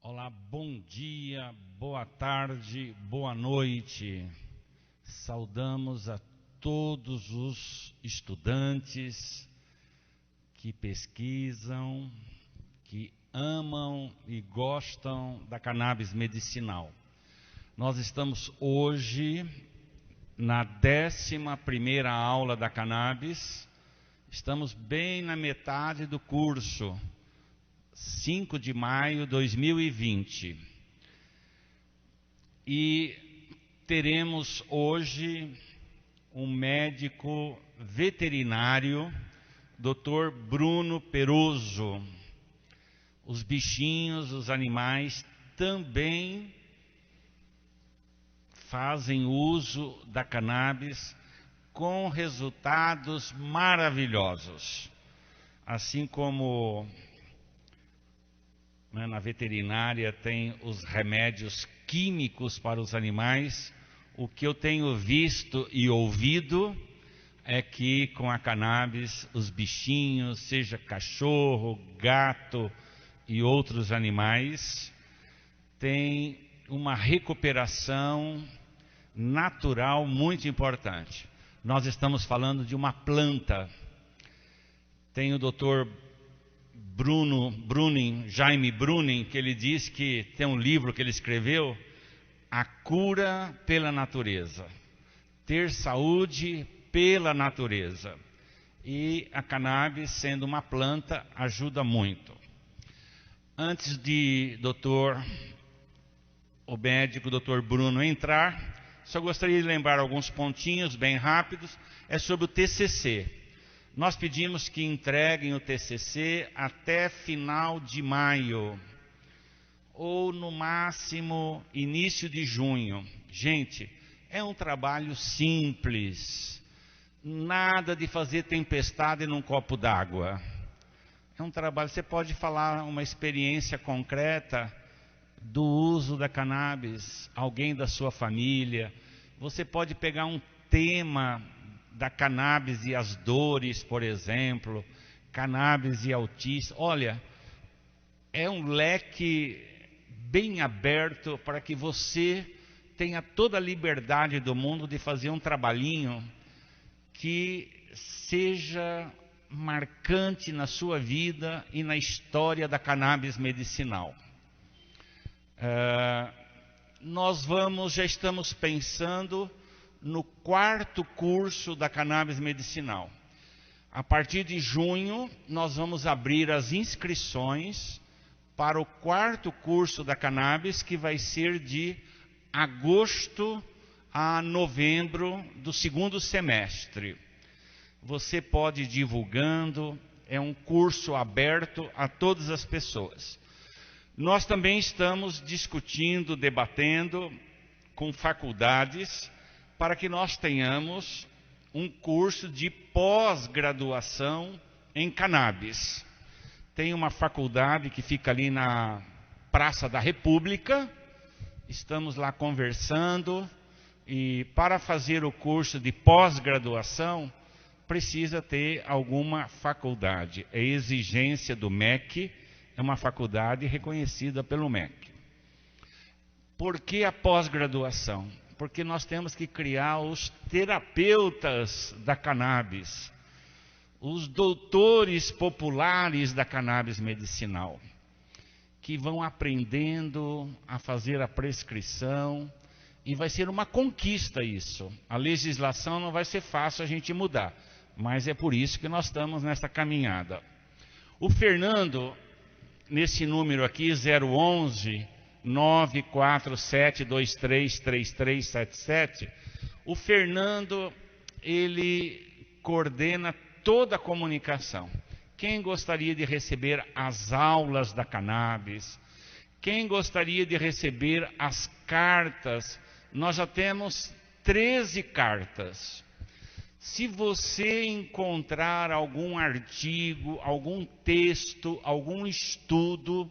Olá, bom dia, boa tarde, boa noite. Saudamos a todos os estudantes que pesquisam, que amam e gostam da cannabis medicinal. Nós estamos hoje na 11ª aula da cannabis. Estamos bem na metade do curso. 5 de maio de 2020. E teremos hoje um médico veterinário, Dr. Bruno Peroso. Os bichinhos, os animais também fazem uso da cannabis com resultados maravilhosos. Assim como na veterinária tem os remédios químicos para os animais, o que eu tenho visto e ouvido é que com a cannabis os bichinhos, seja cachorro, gato e outros animais, têm uma recuperação natural muito importante. Nós estamos falando de uma planta. Tem o Dr. Jaime Brunin, que ele diz que tem um livro que ele escreveu, A Cura pela Natureza. Ter saúde pela natureza. E a cannabis, sendo uma planta, ajuda muito. Antes de o médico, Dr. Bruno, entrar, só gostaria de lembrar alguns pontinhos bem rápidos. É sobre o TCC. Nós pedimos que entreguem o TCC até final de maio, ou no máximo início de junho. Gente, é um trabalho simples, nada de fazer tempestade num copo d'água. É um trabalho, você pode falar uma experiência concreta do uso da cannabis, alguém da sua família. Você pode pegar um tema da cannabis e as dores, por exemplo, cannabis e autismo. Olha, é um leque bem aberto para que você tenha toda a liberdade do mundo de fazer um trabalhinho que seja marcante na sua vida e na história da cannabis medicinal. Já estamos pensando no 4º curso da cannabis medicinal. A partir de junho, nós vamos abrir as inscrições para o 4º curso da cannabis, que vai ser de agosto a novembro do 2º semestre. Você pode ir divulgando, é um curso aberto a todas as pessoas. Nós também estamos discutindo, debatendo com faculdades, para que nós tenhamos um curso de pós-graduação em cannabis. Tem uma faculdade que fica ali na Praça da República, estamos lá conversando, e para fazer o curso de pós-graduação, precisa ter alguma faculdade. É exigência do MEC, é uma faculdade reconhecida pelo MEC. Por que a pós-graduação? Porque nós temos que criar os terapeutas da cannabis, os doutores populares da cannabis medicinal, que vão aprendendo a fazer a prescrição, e vai ser uma conquista isso. A legislação não vai ser fácil a gente mudar, mas é por isso que nós estamos nessa caminhada. O Fernando, nesse número aqui, 011... 947233377. O Fernando, ele coordena toda a comunicação. Quem gostaria de receber as aulas da cannabis? Quem gostaria de receber as cartas? Nós já temos 13 cartas. Se você encontrar algum artigo, algum texto, algum estudo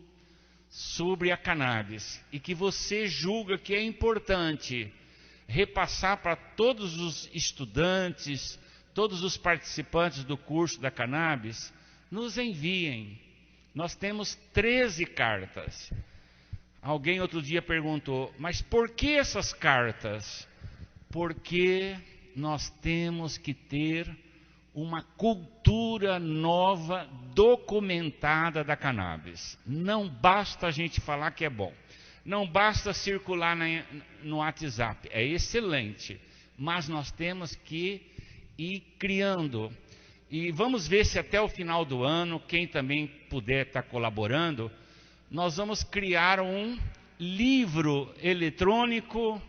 sobre a cannabis e que você julga que é importante repassar para todos os estudantes, todos os participantes do curso da cannabis, nos enviem. Nós temos 13 cartas. Alguém outro dia perguntou, mas por que essas cartas? Porque nós temos que ter uma cultura nova, documentada da cannabis. Não basta a gente falar que é bom. Não basta circular no WhatsApp. É excelente. Mas nós temos que ir criando. E vamos ver se até o final do ano, quem também puder estar colaborando, nós vamos criar um livro eletrônico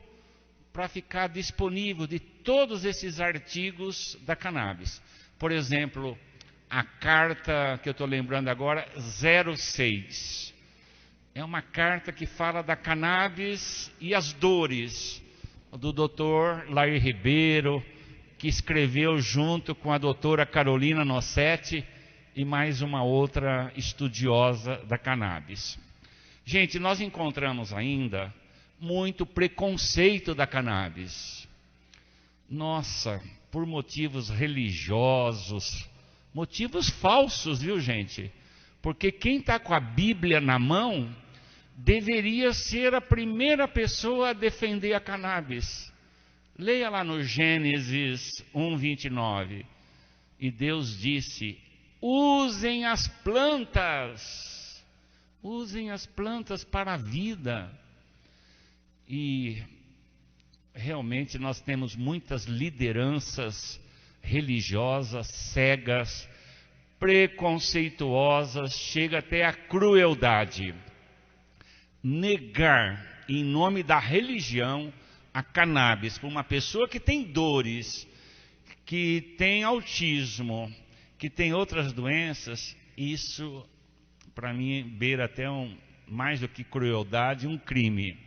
para ficar disponível de todos esses artigos da cannabis. Por exemplo, a carta que eu estou lembrando agora, 06. É uma carta que fala da cannabis e as dores, do Dr. Lair Ribeiro, que escreveu junto com a doutora Carolina Nossetti e mais uma outra estudiosa da cannabis. Gente, nós encontramos ainda muito preconceito da cannabis. Nossa, por motivos religiosos, motivos falsos, viu, gente? Porque quem está com a Bíblia na mão deveria ser a primeira pessoa a defender a cannabis. Leia lá no Gênesis 1:29. E Deus disse: usem as plantas. Usem as plantas para a vida. E realmente nós temos muitas lideranças religiosas cegas, preconceituosas, chega até a crueldade. Negar em nome da religião a cannabis para uma pessoa que tem dores, que tem autismo, que tem outras doenças, isso para mim beira até mais do que crueldade, um crime.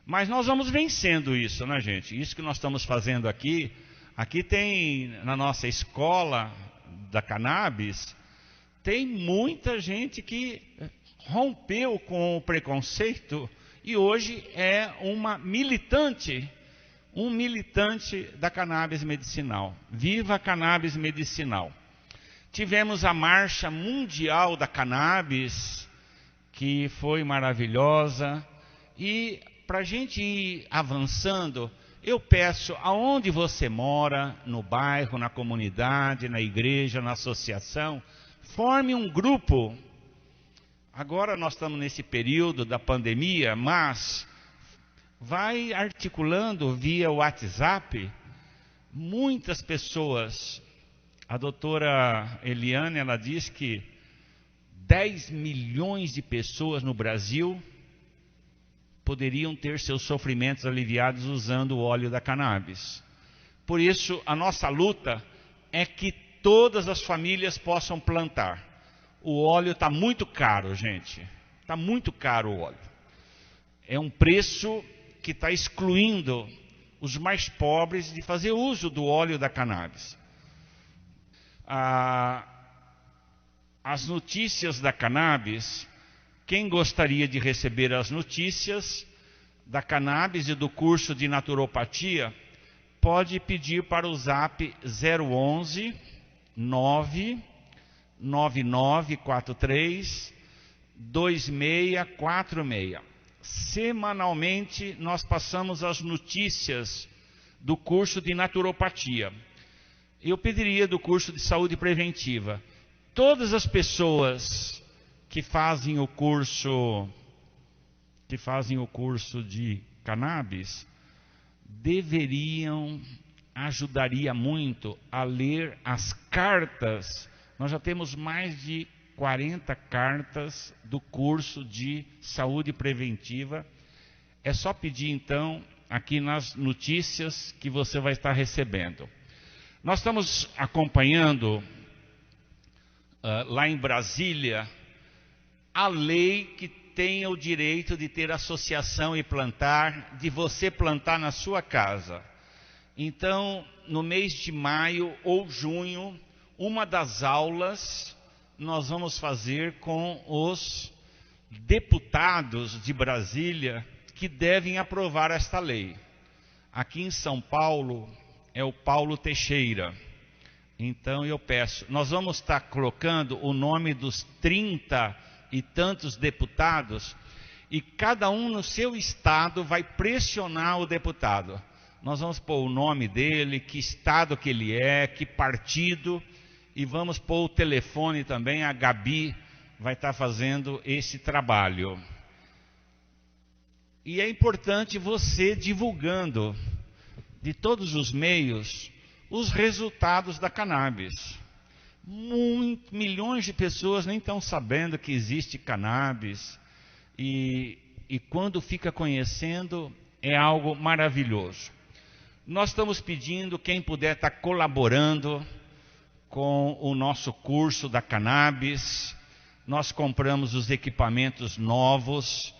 Mas nós vamos vencendo isso, né, gente? Isso que nós estamos fazendo aqui. Aqui tem, na nossa escola da cannabis, tem muita gente que rompeu com o preconceito e hoje é uma militante, um militante da cannabis medicinal. Viva a cannabis medicinal! Tivemos a Marcha Mundial da Cannabis, que foi maravilhosa, e para a gente ir avançando, eu peço, aonde você mora, no bairro, na comunidade, na igreja, na associação, forme um grupo. Agora nós estamos nesse período da pandemia, mas vai articulando via WhatsApp. Muitas pessoas, a doutora Eliane, ela diz que 10 milhões de pessoas no Brasil poderiam ter seus sofrimentos aliviados usando o óleo da cannabis. Por isso, a nossa luta é que todas as famílias possam plantar. O óleo está muito caro, gente. Está muito caro o óleo. É um preço que está excluindo os mais pobres de fazer uso do óleo da cannabis. As notícias da cannabis, quem gostaria de receber as notícias da cannabis e do curso de naturopatia, pode pedir para o zap 011 99943 2646. Semanalmente nós passamos as notícias do curso de naturopatia. Eu pediria do curso de saúde preventiva. Todas as pessoas que fazem o curso de cannabis ajudaria muito a ler as cartas. Nós já temos mais de 40 cartas do curso de saúde preventiva. É só pedir então aqui nas notícias que você vai estar recebendo. Nós estamos acompanhando lá em Brasília a lei que tem o direito de ter associação e plantar, de você plantar na sua casa. Então, no mês de maio ou junho, uma das aulas nós vamos fazer com os deputados de Brasília que devem aprovar esta lei. Aqui em São Paulo é o Paulo Teixeira. Então eu peço, nós vamos estar colocando o nome dos 30 e tantos deputados, e cada um no seu estado vai pressionar o deputado. Nós vamos pôr o nome dele, que estado que ele é, que partido, e vamos pôr o telefone também. A Gabi vai estar fazendo esse trabalho. E é importante você divulgando de todos os meios os resultados da cannabis. Milhões de pessoas nem estão sabendo que existe cannabis, e quando fica conhecendo é algo maravilhoso. Nós estamos pedindo, quem puder estar colaborando com o nosso curso da cannabis. Nós compramos os equipamentos novos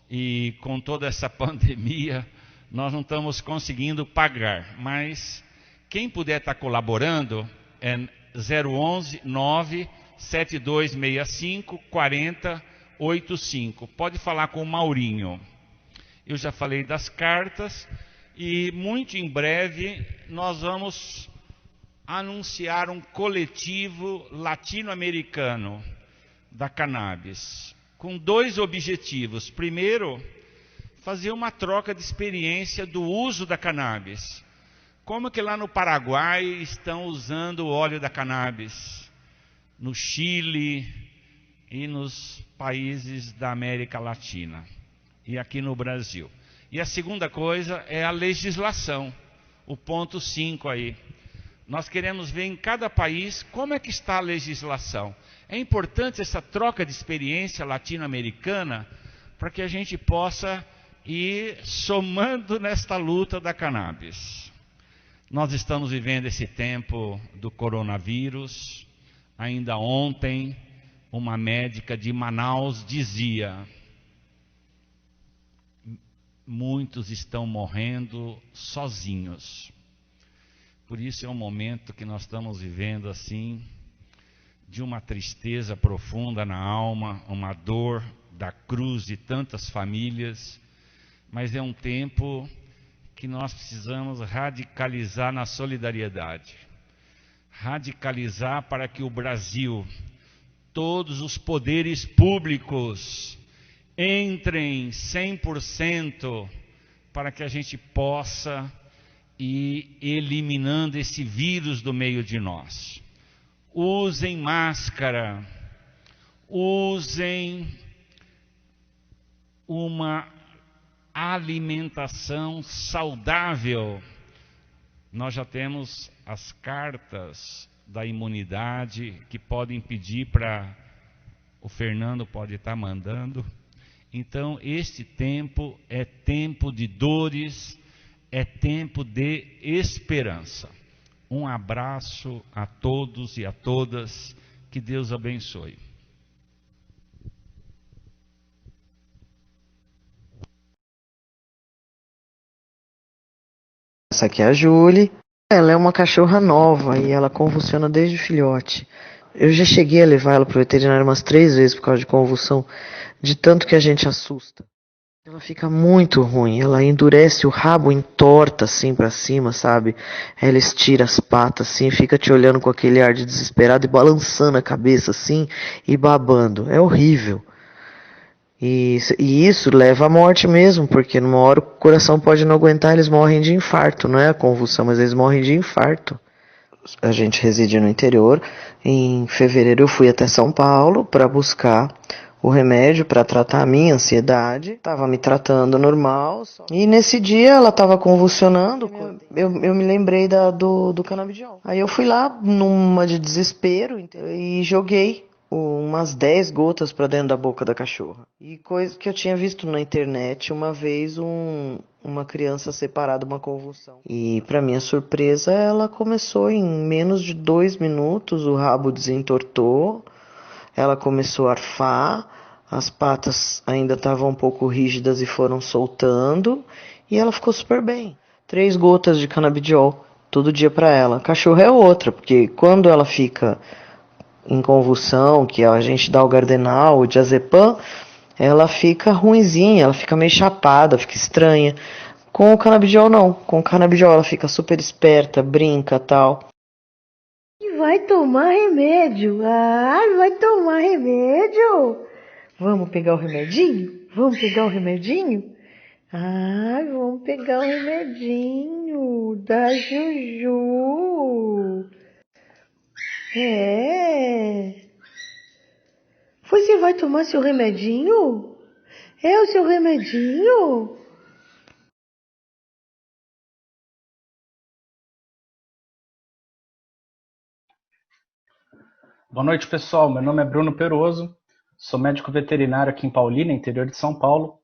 e com toda essa pandemia nós não estamos conseguindo pagar, mas quem puder estar colaborando é 011 97265 4085. Pode falar com o Maurinho. Eu já falei das cartas e muito em breve nós vamos anunciar um coletivo latino-americano da cannabis, com 2 objetivos. Primeiro, fazer uma troca de experiência do uso da cannabis. Como que lá no Paraguai estão usando o óleo da cannabis, no Chile e nos países da América Latina e aqui no Brasil. E a segunda coisa é a legislação, o ponto 5 aí. Nós queremos ver em cada país como é que está a legislação. É importante essa troca de experiência latino-americana para que a gente possa ir somando nesta luta da cannabis. Nós estamos vivendo esse tempo do coronavírus. Ainda ontem, uma médica de Manaus dizia: muitos estão morrendo sozinhos. Por isso é um momento que nós estamos vivendo assim, de uma tristeza profunda na alma, uma dor da cruz de tantas famílias, mas é um tempo que nós precisamos radicalizar na solidariedade. Radicalizar para que o Brasil, todos os poderes públicos, entrem 100% para que a gente possa ir eliminando esse vírus do meio de nós. Usem máscara, usem uma alimentação saudável. Nós já temos as cartas da imunidade que podem pedir para... O Fernando pode estar mandando. Então, este tempo é tempo de dores, é tempo de esperança. Um abraço a todos e a todas. Que Deus abençoe. Essa aqui é a Julie. Ela é uma cachorra nova e ela convulsiona desde filhote. Eu já cheguei a levar ela para o veterinário umas 3 vezes por causa de convulsão, de tanto que a gente assusta. Ela fica muito ruim, ela endurece o rabo, entorta assim pra cima, sabe? Ela estira as patas assim, fica te olhando com aquele ar de desesperado e balançando a cabeça assim e babando. É horrível. E isso leva à morte mesmo, porque numa hora o coração pode não aguentar, eles morrem de infarto, não é a convulsão, mas eles morrem de infarto. A gente reside no interior. Em fevereiro eu fui até São Paulo para buscar o remédio para tratar a minha ansiedade. Estava me tratando normal. E nesse dia ela estava convulsionando. Eu me lembrei do canabidiol. Aí eu fui lá numa de desespero e joguei umas 10 gotas para dentro da boca da cachorra. E coisa que eu tinha visto na internet uma vez, uma criança separada uma convulsão. E para minha surpresa, ela começou em menos de 2 minutos, o rabo desentortou, ela começou a arfar, as patas ainda estavam um pouco rígidas e foram soltando, e ela ficou super bem. 3 gotas de canabidiol todo dia para ela. Cachorro é outra, porque quando ela fica em convulsão, que a gente dá o Gardenal, o diazepam, ela fica ruinzinha, ela fica meio chapada, fica estranha. Com o canabidiol não, com o canabidiol ela fica super esperta, brinca, tal. E vai tomar remédio, vai tomar remédio. Vamos pegar o remedinho? Vamos pegar o remedinho? Ai, vamos pegar o remedinho da Juju. É. Você vai tomar seu remedinho? É o seu remedinho? Boa noite, pessoal. Meu nome é Bruno Peroso, sou médico veterinário aqui em Paulínia, interior de São Paulo.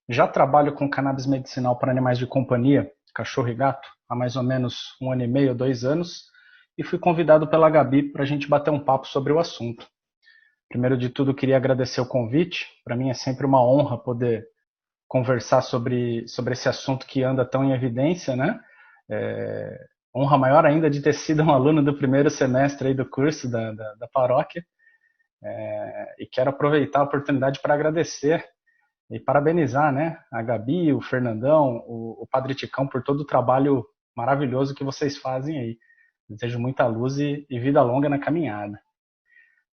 Já trabalho com cannabis medicinal para animais de companhia, cachorro e gato, há mais ou menos 1 ano e meio, 2 anos, e fui convidado pela Gabi para a gente bater um papo sobre o assunto. Primeiro de tudo, queria agradecer o convite. Para mim é sempre uma honra poder conversar sobre esse assunto que anda tão em evidência, né? Honra maior ainda de ter sido um aluno do primeiro semestre aí do curso da paróquia. E quero aproveitar a oportunidade para agradecer e parabenizar, né, a Gabi, o Fernandão, o Padre Ticão por todo o trabalho maravilhoso que vocês fazem aí. Desejo muita luz e vida longa na caminhada.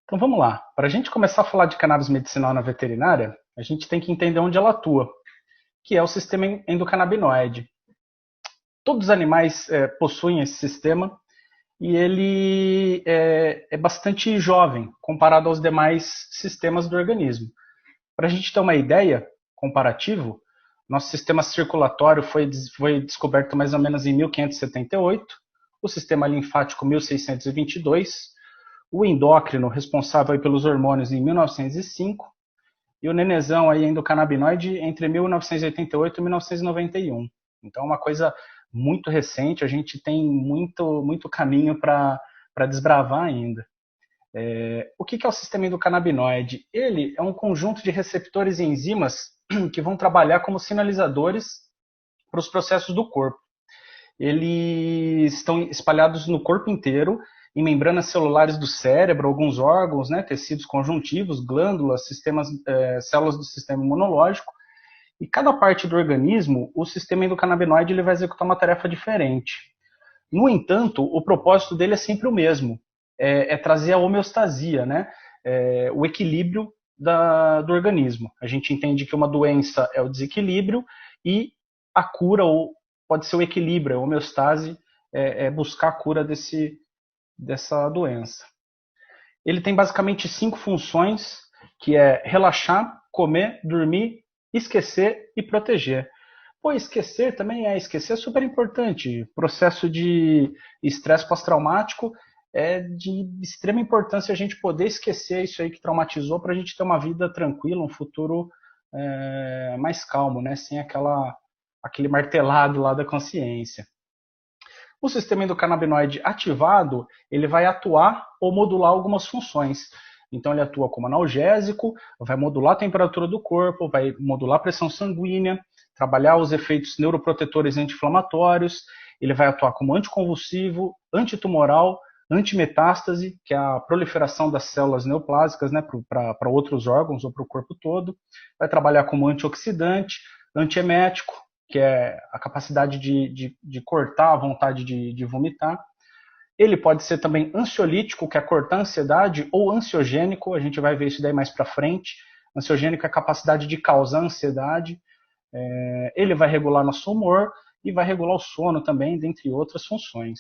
Então vamos lá. Para a gente começar a falar de cannabis medicinal na veterinária, a gente tem que entender onde ela atua, que é o sistema endocannabinoide. Todos os animais possuem esse sistema e ele é bastante jovem comparado aos demais sistemas do organismo. Para a gente ter uma ideia, comparativo, nosso sistema circulatório foi descoberto mais ou menos em 1578, o sistema linfático 1622, o endócrino responsável pelos hormônios em 1905 e o nenezão aí endocannabinoide entre 1988 e 1991. Então é uma coisa muito recente, a gente tem muito caminho para desbravar ainda. O que é o sistema endocannabinoide? Ele é um conjunto de receptores e enzimas que vão trabalhar como sinalizadores para os processos do corpo. Eles estão espalhados no corpo inteiro, em membranas celulares do cérebro, alguns órgãos, né, tecidos conjuntivos, glândulas, células do sistema imunológico. E cada parte do organismo, o sistema endocannabinoide ele vai executar uma tarefa diferente. No entanto, o propósito dele é sempre o mesmo, é trazer a homeostasia, né? O equilíbrio do organismo. A gente entende que uma doença é o desequilíbrio e a cura, ou pode ser o equilíbrio, a homeostase, buscar a cura dessa doença. Ele tem basicamente 5 funções, que é relaxar, comer, dormir, esquecer e proteger. Pô, esquecer também esquecer é super importante. Processo de estresse pós-traumático é de extrema importância a gente poder esquecer isso aí que traumatizou para a gente ter uma vida tranquila, um futuro mais calmo, né? Sem aquele martelado lá da consciência. O sistema endocannabinoide ativado, ele vai atuar ou modular algumas funções. Então ele atua como analgésico, vai modular a temperatura do corpo, vai modular a pressão sanguínea, trabalhar os efeitos neuroprotetores e anti-inflamatórios, ele vai atuar como anticonvulsivo, antitumoral, antimetástase, que é a proliferação das células neoplásicas, né, para outros órgãos ou para o corpo todo, vai trabalhar como antioxidante, antiemético, que é a capacidade de cortar a vontade de vomitar. Ele pode ser também ansiolítico, que é cortar a ansiedade, ou ansiogênico, a gente vai ver isso daí mais para frente. Ansiogênico é a capacidade de causar ansiedade. Ele vai regular nosso humor e vai regular o sono também, dentre outras funções.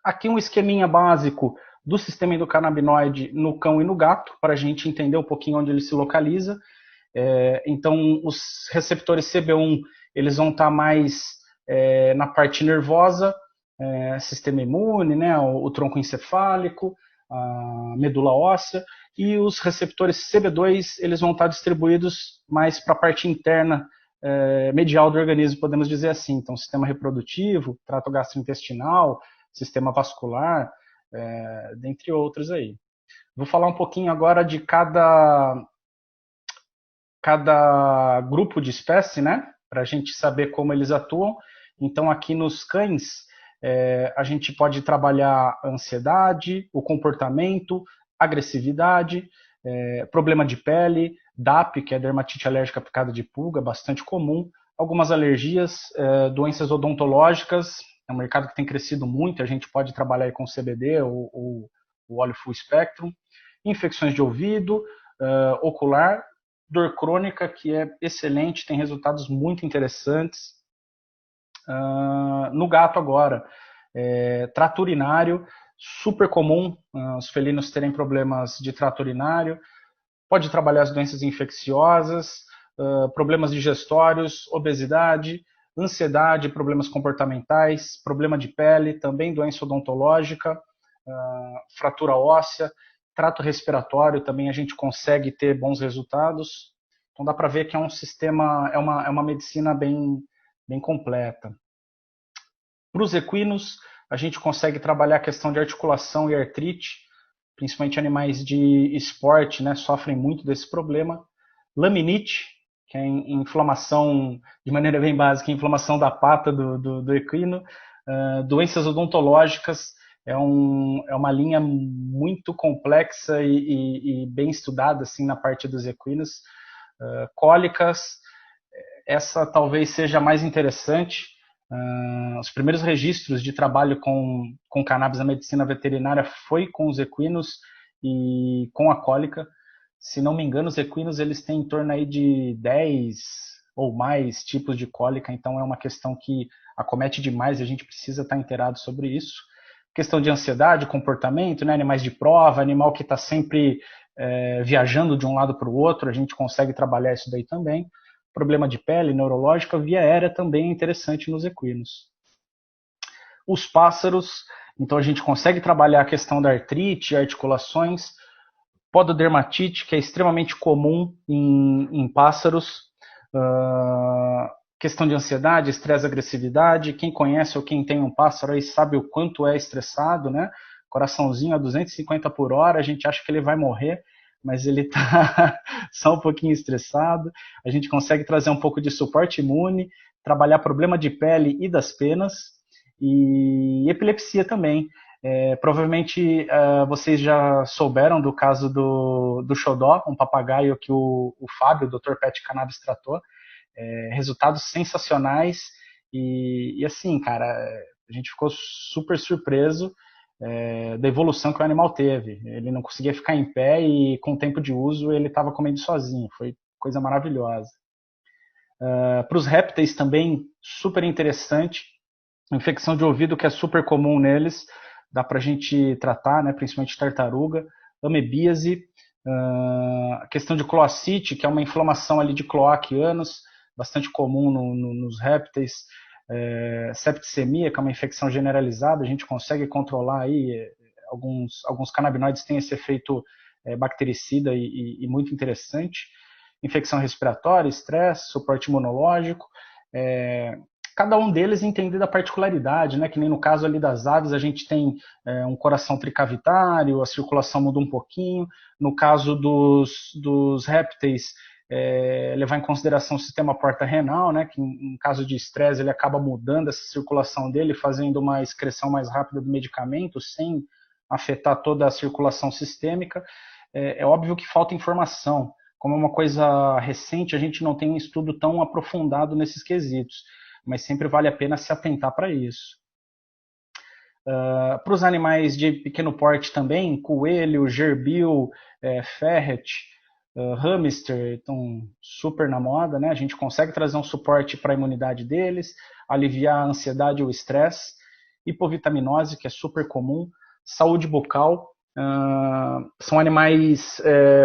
Aqui um esqueminha básico do sistema endocannabinoide no cão e no gato, para a gente entender um pouquinho onde ele se localiza. Então, os receptores CB1 eles vão estar mais na parte nervosa, sistema imune, né, o tronco encefálico, a medula óssea, e os receptores CB2 eles vão estar distribuídos mais para a parte interna, medial do organismo, podemos dizer assim. Então, sistema reprodutivo, trato gastrointestinal, sistema vascular, dentre outros aí. Vou falar um pouquinho agora de cada grupo de espécie, né, para a gente saber como eles atuam. Então, aqui nos cães, a gente pode trabalhar a ansiedade, o comportamento, agressividade, problema de pele, DAP, que é dermatite alérgica à picada de pulga, bastante comum, algumas alergias, doenças odontológicas, é um mercado que tem crescido muito, a gente pode trabalhar aí com CBD ou o óleo full spectrum, infecções de ouvido, ocular, dor crônica, que é excelente, tem resultados muito interessantes. No gato agora, trato urinário, super comum os felinos terem problemas de trato urinário, pode trabalhar as doenças infecciosas, problemas digestórios, obesidade, ansiedade, problemas comportamentais, problema de pele, também doença odontológica, fratura óssea, trato respiratório, também a gente consegue ter bons resultados. Então dá para ver que é um sistema, é uma medicina bem completa. Para os equinos, a gente consegue trabalhar a questão de articulação e artrite, principalmente animais de esporte, né, sofrem muito desse problema. Laminite, que é inflamação, de maneira bem básica, inflamação da pata do equino. Doenças odontológicas, é uma linha muito complexa e bem estudada assim, na parte dos equinos. Cólicas, essa talvez seja a mais interessante. Os primeiros registros de trabalho com cannabis na medicina veterinária foi com os equinos e com a cólica. Se não me engano, os equinos eles têm em torno aí de 10 ou mais tipos de cólica, então é uma questão que acomete demais e a gente precisa estar inteirado sobre isso. Questão de ansiedade, comportamento, né? Animais de prova, animal que está sempre viajando de um lado para o outro, a gente consegue trabalhar isso daí também. Problema de pele, neurológica, via aérea também é interessante nos equinos. Os pássaros, então a gente consegue trabalhar a questão da artrite, articulações, pododermatite, que é extremamente comum em pássaros, questão de ansiedade, estresse, agressividade. Quem conhece ou quem tem um pássaro aí sabe o quanto é estressado, né? Coraçãozinho a 250 por hora, a gente acha que ele vai morrer, mas ele está só um pouquinho estressado. A gente consegue trazer um pouco de suporte imune, trabalhar problema de pele e das penas, e epilepsia também. Provavelmente vocês já souberam do caso do Xodó, um papagaio que o Fábio, o Dr. Pet Cannabis, tratou. Resultados sensacionais, e assim, cara, a gente ficou super surpreso da evolução que o animal teve. Ele não conseguia ficar em pé e com o tempo de uso ele estava comendo sozinho. Foi coisa maravilhosa. Para os répteis também, super interessante. Infecção de ouvido que é super comum neles, dá para a gente tratar, né, principalmente tartaruga. Amebíase, a questão de cloacite, que é uma inflamação ali de cloaquianos, bastante comum nos répteis. Septicemia, que é uma infecção generalizada, a gente consegue controlar aí, alguns canabinoides têm esse efeito bactericida e muito interessante. Infecção respiratória, estresse, suporte imunológico, cada um deles entendendo a particularidade, né? Que nem no caso ali das aves, a gente tem um coração tricavitário, a circulação muda um pouquinho. No caso dos répteis, levar em consideração o sistema porta-renal, né, que em caso de estresse ele acaba mudando essa circulação dele, fazendo uma excreção mais rápida do medicamento, sem afetar toda a circulação sistêmica. É óbvio que falta informação. Como é uma coisa recente, a gente não tem um estudo tão aprofundado nesses quesitos, mas sempre vale a pena se atentar para isso. Para os animais de pequeno porte também, coelho, gerbil, ferret, hamster, estão super na moda, né? A gente consegue trazer um suporte para a imunidade deles, aliviar a ansiedade ou estresse, hipovitaminose, que é super comum, saúde bucal, são animais,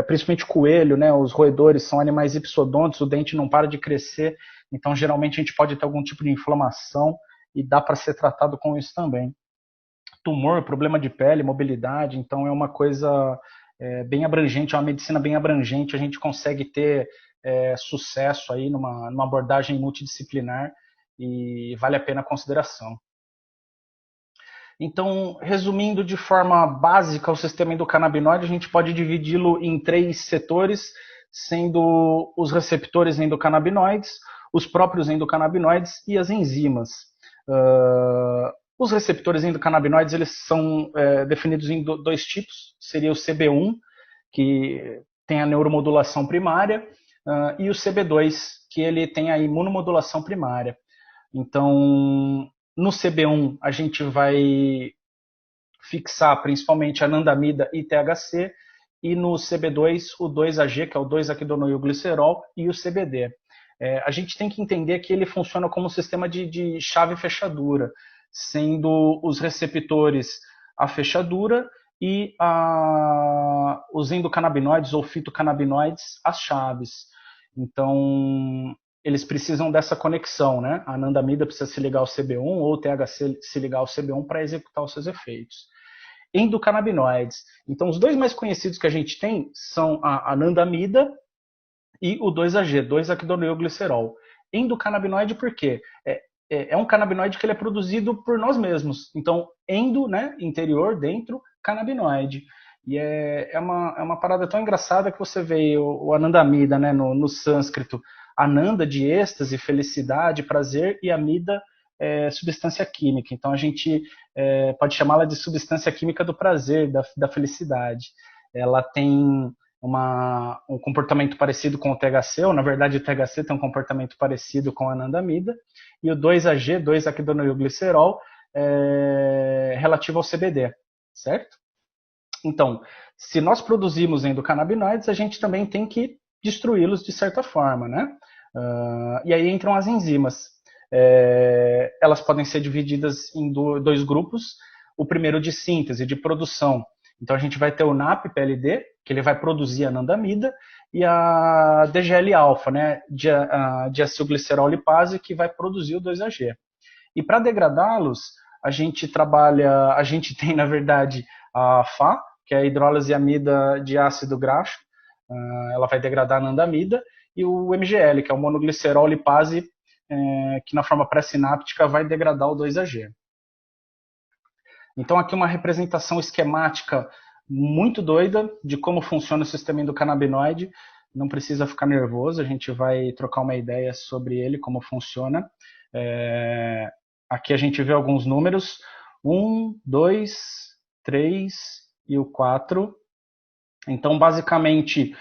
principalmente coelho, né? Os roedores são animais ipsodontos, o dente não para de crescer, então geralmente a gente pode ter algum tipo de inflamação e dá para ser tratado com isso também. Tumor, problema de pele, mobilidade, então é uma coisa bem abrangente, é uma medicina bem abrangente, a gente consegue ter sucesso aí numa abordagem multidisciplinar e vale a pena a consideração. Então, resumindo de forma básica o sistema endocannabinoide, a gente pode dividi-lo em 3 setores, sendo os receptores endocannabinoides, os próprios endocannabinoides e as enzimas. Os receptores endocannabinoides eles são definidos em 2 tipos, seria o CB1, que tem a neuromodulação primária, e o CB2, que ele tem a imunomodulação primária. Então, no CB1 a gente vai fixar principalmente anandamida e THC, e no CB2 o 2-AG, que é o 2-aquidonoilglicerol, e o CBD. A gente tem que entender que ele funciona como um sistema de chave-fechadura, sendo os receptores a fechadura e os endocannabinoides ou fitocannabinoides as chaves. Então, eles precisam dessa conexão, né? A anandamida precisa se ligar ao CB1 ou o THC se ligar ao CB1 para executar os seus efeitos. Endocannabinoides. Então, os dois mais conhecidos que a gente tem são a anandamida e o 2-AG, 2-aquidonoilglicerol. Endocannabinoide por quê? É um canabinoide que ele é produzido por nós mesmos. Então, endo, né, interior, dentro, canabinoide. E é uma parada tão engraçada que você vê o anandamida, né, no sânscrito. Ananda de êxtase, felicidade, prazer, e amida substância química. Então a gente pode chamá-la de substância química do prazer, da felicidade. Ela tem um comportamento parecido com o THC, ou na verdade o THC tem um comportamento parecido com a anandamida, e o 2-AG, 2-aquidonoilglicerol, relativo ao CBD, certo? Então, se nós produzimos endocannabinoides, a gente também tem que destruí-los de certa forma, né? E aí entram as enzimas. Elas podem ser divididas em dois grupos. O primeiro de síntese, de produção. Então a gente vai ter o NAP-PLD, que ele vai produzir a anandamida, e a DGL-alfa, né, diacilglicerol lipase, que vai produzir o 2-AG. E para degradá-los, a gente tem na verdade a FA, que é a hidrólise amida de ácido graxo, ela vai degradar a anandamida, e o MGL, que é o monoglicerol lipase, que na forma pré-sináptica vai degradar o 2-AG. Então aqui uma representação esquemática muito doida de como funciona o sistema endocannabinoide. Não precisa ficar nervoso, a gente vai trocar uma ideia sobre ele, como funciona. Aqui a gente vê alguns números, 1, 2, 3 e o 4. Então basicamente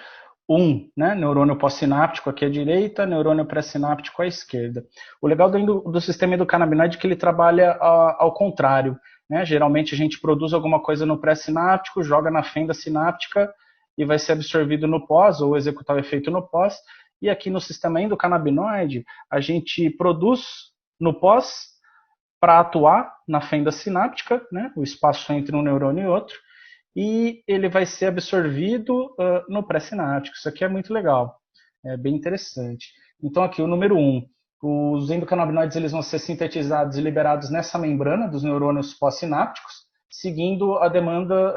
1, né, neurônio pós-sináptico aqui à direita, neurônio pré-sináptico à esquerda. O legal do sistema endocannabinoide é que ele trabalha ao contrário. Né? Geralmente a gente produz alguma coisa no pré-sináptico, joga na fenda sináptica e vai ser absorvido no pós, ou executar o efeito no pós. E aqui no sistema endocannabinoide, a gente produz no pós para atuar na fenda sináptica, né? O espaço entre um neurônio e outro, e ele vai ser absorvido no pré-sináptico. Isso aqui é muito legal, é bem interessante. Então aqui o número 1, os endocannabinoides eles vão ser sintetizados e liberados nessa membrana dos neurônios pós-sinápticos, seguindo a demanda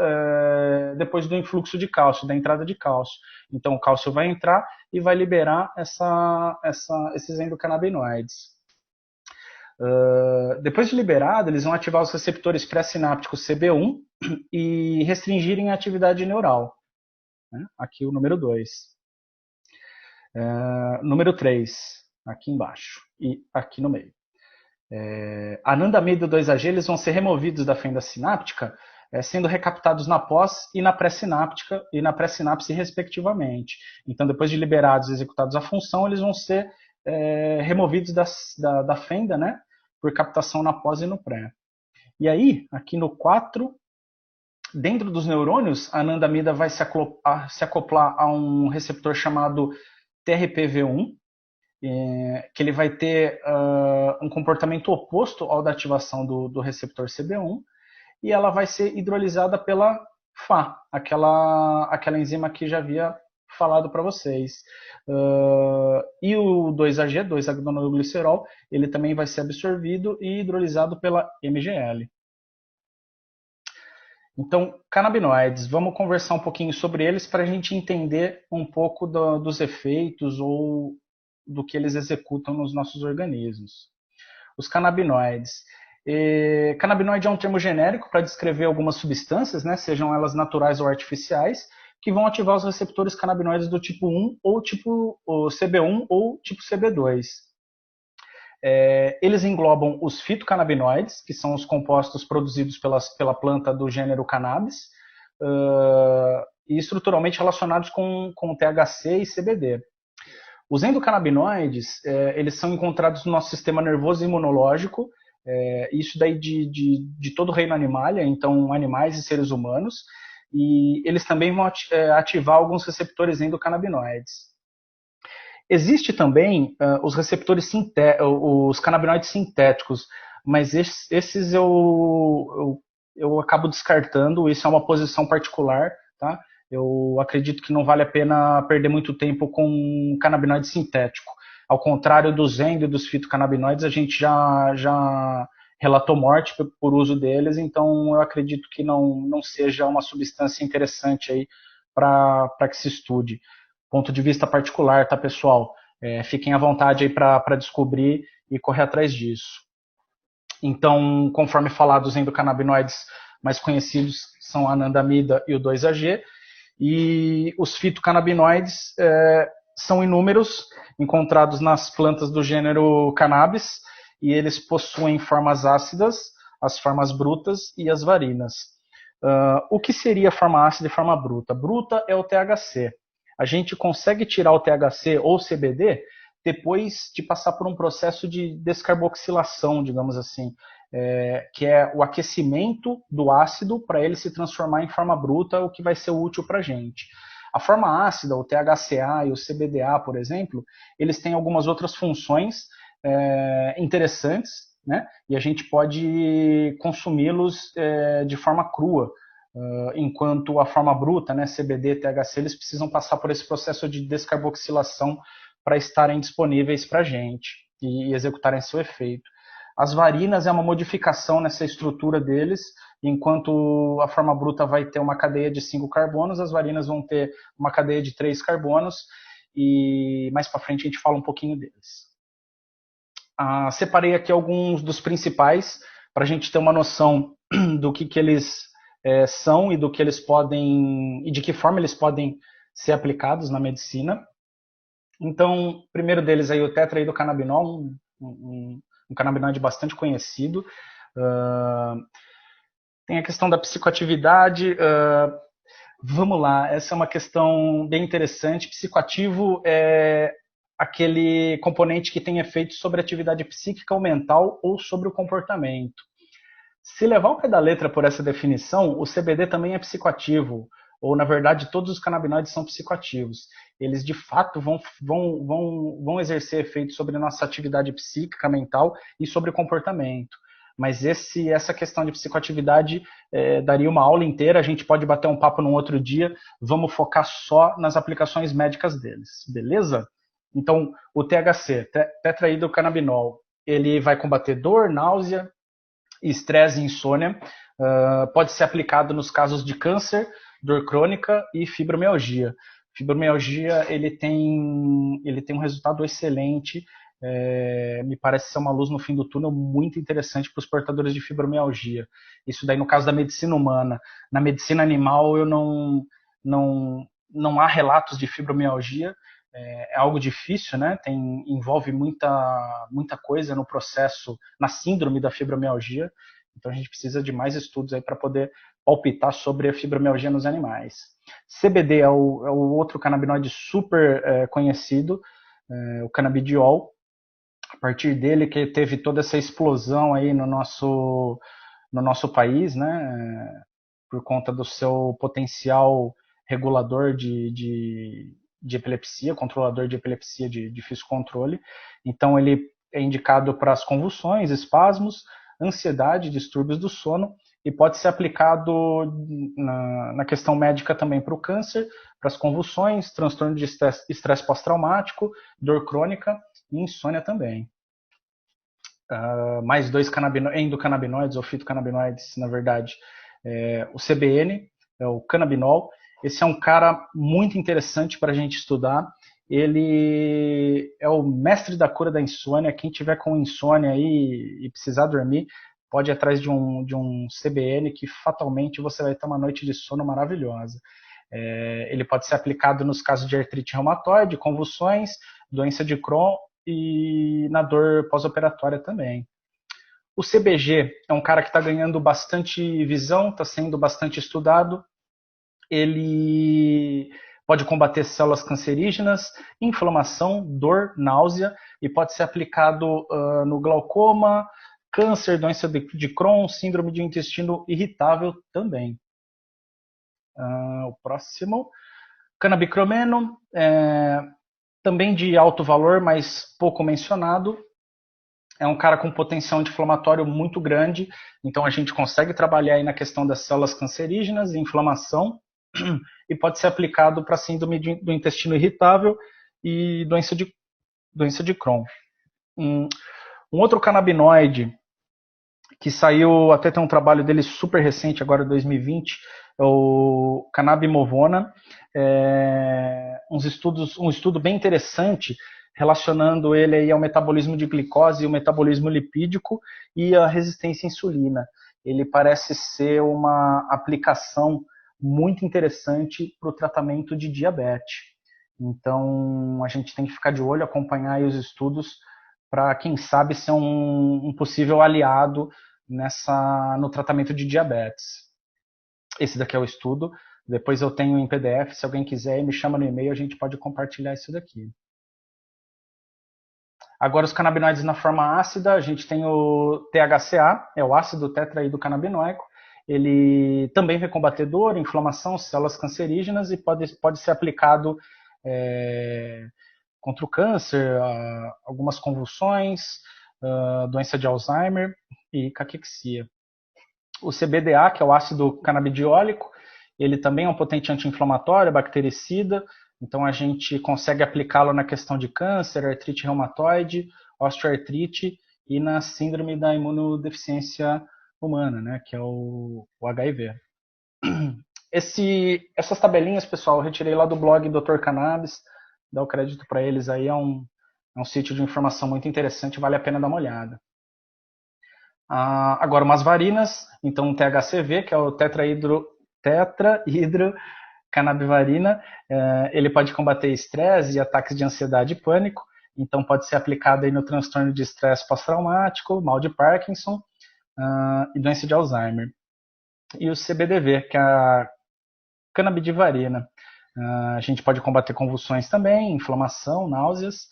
depois do influxo de cálcio, da entrada de cálcio. Então o cálcio vai entrar e vai liberar esses endocannabinoides. Depois de liberado, eles vão ativar os receptores pré-sinápticos CB1 e restringirem a atividade neural. Né? Aqui o número 2. Número 3, aqui embaixo e aqui no meio. A anandamida e o 2-AG eles vão ser removidos da fenda sináptica, sendo recaptados na pós e na pré-sináptica e na pré-sinapse respectivamente. Então, depois de liberados e executados a função, eles vão ser removidos da fenda, né, por captação na pós e no pré. E aí, aqui no 4, dentro dos neurônios, a anandamida vai se acoplar a um receptor chamado TRPV1, que ele vai ter um comportamento oposto ao da ativação do receptor CB1, e ela vai ser hidrolisada pela FA, aquela enzima que já havia falado para vocês. E o 2-AG, 2-aquidonoilglicerol, ele também vai ser absorvido e hidrolisado pela MGL. Então, canabinoides, vamos conversar um pouquinho sobre eles para a gente entender um pouco dos efeitos ou do que eles executam nos nossos organismos. Os canabinoides. Canabinoide é um termo genérico para descrever algumas substâncias, né, sejam elas naturais ou artificiais, que vão ativar os receptores canabinoides do tipo 1 ou tipo CB1 ou tipo CB2. Eles englobam os fitocannabinoides, que são os compostos produzidos pela planta do gênero cannabis, e estruturalmente relacionados com THC e CBD. Os endocannabinoides, eles são encontrados no nosso sistema nervoso e imunológico, isso daí de todo o reino animalia, então animais e seres humanos, e eles também vão ativar alguns receptores endocannabinoides. Existe também os receptores os canabinoides sintéticos, mas esses eu acabo descartando, isso é uma posição particular, tá? Eu acredito que não vale a pena perder muito tempo com canabinoide sintético. Ao contrário dos endo e dos fitocannabinoides, a gente já relatou morte por uso deles, então eu acredito que não seja uma substância interessante aí para que se estude. Ponto de vista particular, tá, pessoal? Fiquem à vontade aí para descobrir e correr atrás disso. Então, conforme falado, os endocannabinoides mais conhecidos são a anandamida e o 2-AG, e os fitocannabinoides são inúmeros, encontrados nas plantas do gênero cannabis, e eles possuem formas ácidas, as formas brutas e as varinas. O que seria forma ácida e forma bruta? Bruta é o THC. A gente consegue tirar o THC ou CBD depois de passar por um processo de descarboxilação, digamos assim, que é o aquecimento do ácido para ele se transformar em forma bruta, o que vai ser útil para a gente. A forma ácida, o THCA e o CBDA, por exemplo, eles têm algumas outras funções interessantes, né? E a gente pode consumi-los de forma crua, enquanto a forma bruta, né, CBD e THC, eles precisam passar por esse processo de descarboxilação para estarem disponíveis para a gente e executarem seu efeito. As varinas é uma modificação nessa estrutura deles, enquanto a forma bruta vai ter uma cadeia de 5 carbonos, as varinas vão ter uma cadeia de 3 carbonos, e mais para frente a gente fala um pouquinho deles. Separei aqui alguns dos principais, para a gente ter uma noção do que eles são e do que eles podem, e de que forma eles podem ser aplicados na medicina. Então, o primeiro deles aí, o tetraidrocannabinol, um canabinoide bastante conhecido. Tem a questão da psicoatividade. Vamos lá, essa é uma questão bem interessante. Psicoativo é aquele componente que tem efeito sobre a atividade psíquica ou mental ou sobre o comportamento. Se levar ao pé da letra por essa definição, o CBD também é psicoativo, ou na verdade todos os canabinoides são psicoativos. Eles de fato vão exercer efeito sobre a nossa atividade psíquica, mental e sobre o comportamento. Mas essa questão de psicoatividade daria uma aula inteira, a gente pode bater um papo num outro dia, vamos focar só nas aplicações médicas deles, beleza? Então, o THC, tetraidrocannabinol, ele vai combater dor, náusea, estresse e insônia, pode ser aplicado nos casos de câncer, dor crônica e fibromialgia. Fibromialgia, ele tem um resultado excelente, me parece ser uma luz no fim do túnel muito interessante para os portadores de fibromialgia. Isso daí no caso da medicina humana. Na medicina animal, não há relatos de fibromialgia, é algo difícil, né? Envolve muita coisa no processo, na síndrome da fibromialgia, então a gente precisa de mais estudos aí para poder palpitar sobre a fibromialgia nos animais. CBD é o outro canabinoide super conhecido, o canabidiol. A partir dele que teve toda essa explosão aí no nosso país, né? Por conta do seu potencial regulador de epilepsia, controlador de epilepsia de fisicontrole. Então ele é indicado para as convulsões, espasmos, ansiedade, distúrbios do sono, e pode ser aplicado na questão médica também para o câncer, para as convulsões, transtorno de estresse pós-traumático, dor crônica e insônia também. Mais 2 endocannabinoides ou fitocannabinoides, na verdade, o CBN, é o cannabinol. Esse é um cara muito interessante para a gente estudar. Ele é o mestre da cura da insônia. Quem tiver com insônia aí e precisar dormir, pode ir atrás de um CBN que fatalmente você vai ter uma noite de sono maravilhosa. Ele pode ser aplicado nos casos de artrite reumatoide, convulsões, doença de Crohn e na dor pós-operatória também. O CBG é um cara que está ganhando bastante visão, está sendo bastante estudado. Ele pode combater células cancerígenas, inflamação, dor, náusea, e pode ser aplicado no glaucoma, câncer, doença de Crohn, síndrome de intestino irritável também. O próximo. Canabicromeno, também de alto valor, mas pouco mencionado. É um cara com potencial anti-inflamatório muito grande, então a gente consegue trabalhar aí na questão das células cancerígenas e inflamação, e pode ser aplicado para síndrome do intestino irritável e doença de Crohn. Um outro canabinoide que saiu, até tem um trabalho dele super recente, agora 2020, é o Cannabimovona. Um estudo bem interessante relacionando ele aí ao metabolismo de glicose e o metabolismo lipídico e a resistência à insulina. Ele parece ser uma aplicação muito interessante para o tratamento de diabetes. Então, a gente tem que ficar de olho, acompanhar aí os estudos para, quem sabe, ser um possível aliado no tratamento de diabetes. Esse daqui é o estudo. Depois eu tenho em PDF, se alguém quiser, me chama no e-mail, a gente pode compartilhar isso daqui. Agora os canabinoides na forma ácida, a gente tem o THCA, é o ácido tetraidrocannabinoico. Ele também vai combater dor, inflamação, células cancerígenas e pode ser aplicado contra o câncer, algumas convulsões, doença de Alzheimer e caquexia. O CBDA, que é o ácido canabidiólico, ele também é um potente anti-inflamatório, bactericida, então a gente consegue aplicá-lo na questão de câncer, artrite reumatoide, osteoartrite e na síndrome da imunodeficiência humana, né, que é o HIV. Essas tabelinhas, pessoal, eu retirei lá do blog Dr. Cannabis, dá o crédito para eles aí, é um sítio de informação muito interessante, vale a pena dar uma olhada. Agora, umas varinas, então o THCV, que é o tetrahidrocannabivarina, ele pode combater estresse e ataques de ansiedade e pânico, então pode ser aplicado aí no transtorno de estresse pós-traumático, mal de Parkinson e doença de Alzheimer. E o CBDV, que é a cannabidivarina. A gente pode combater convulsões também, inflamação, náuseas,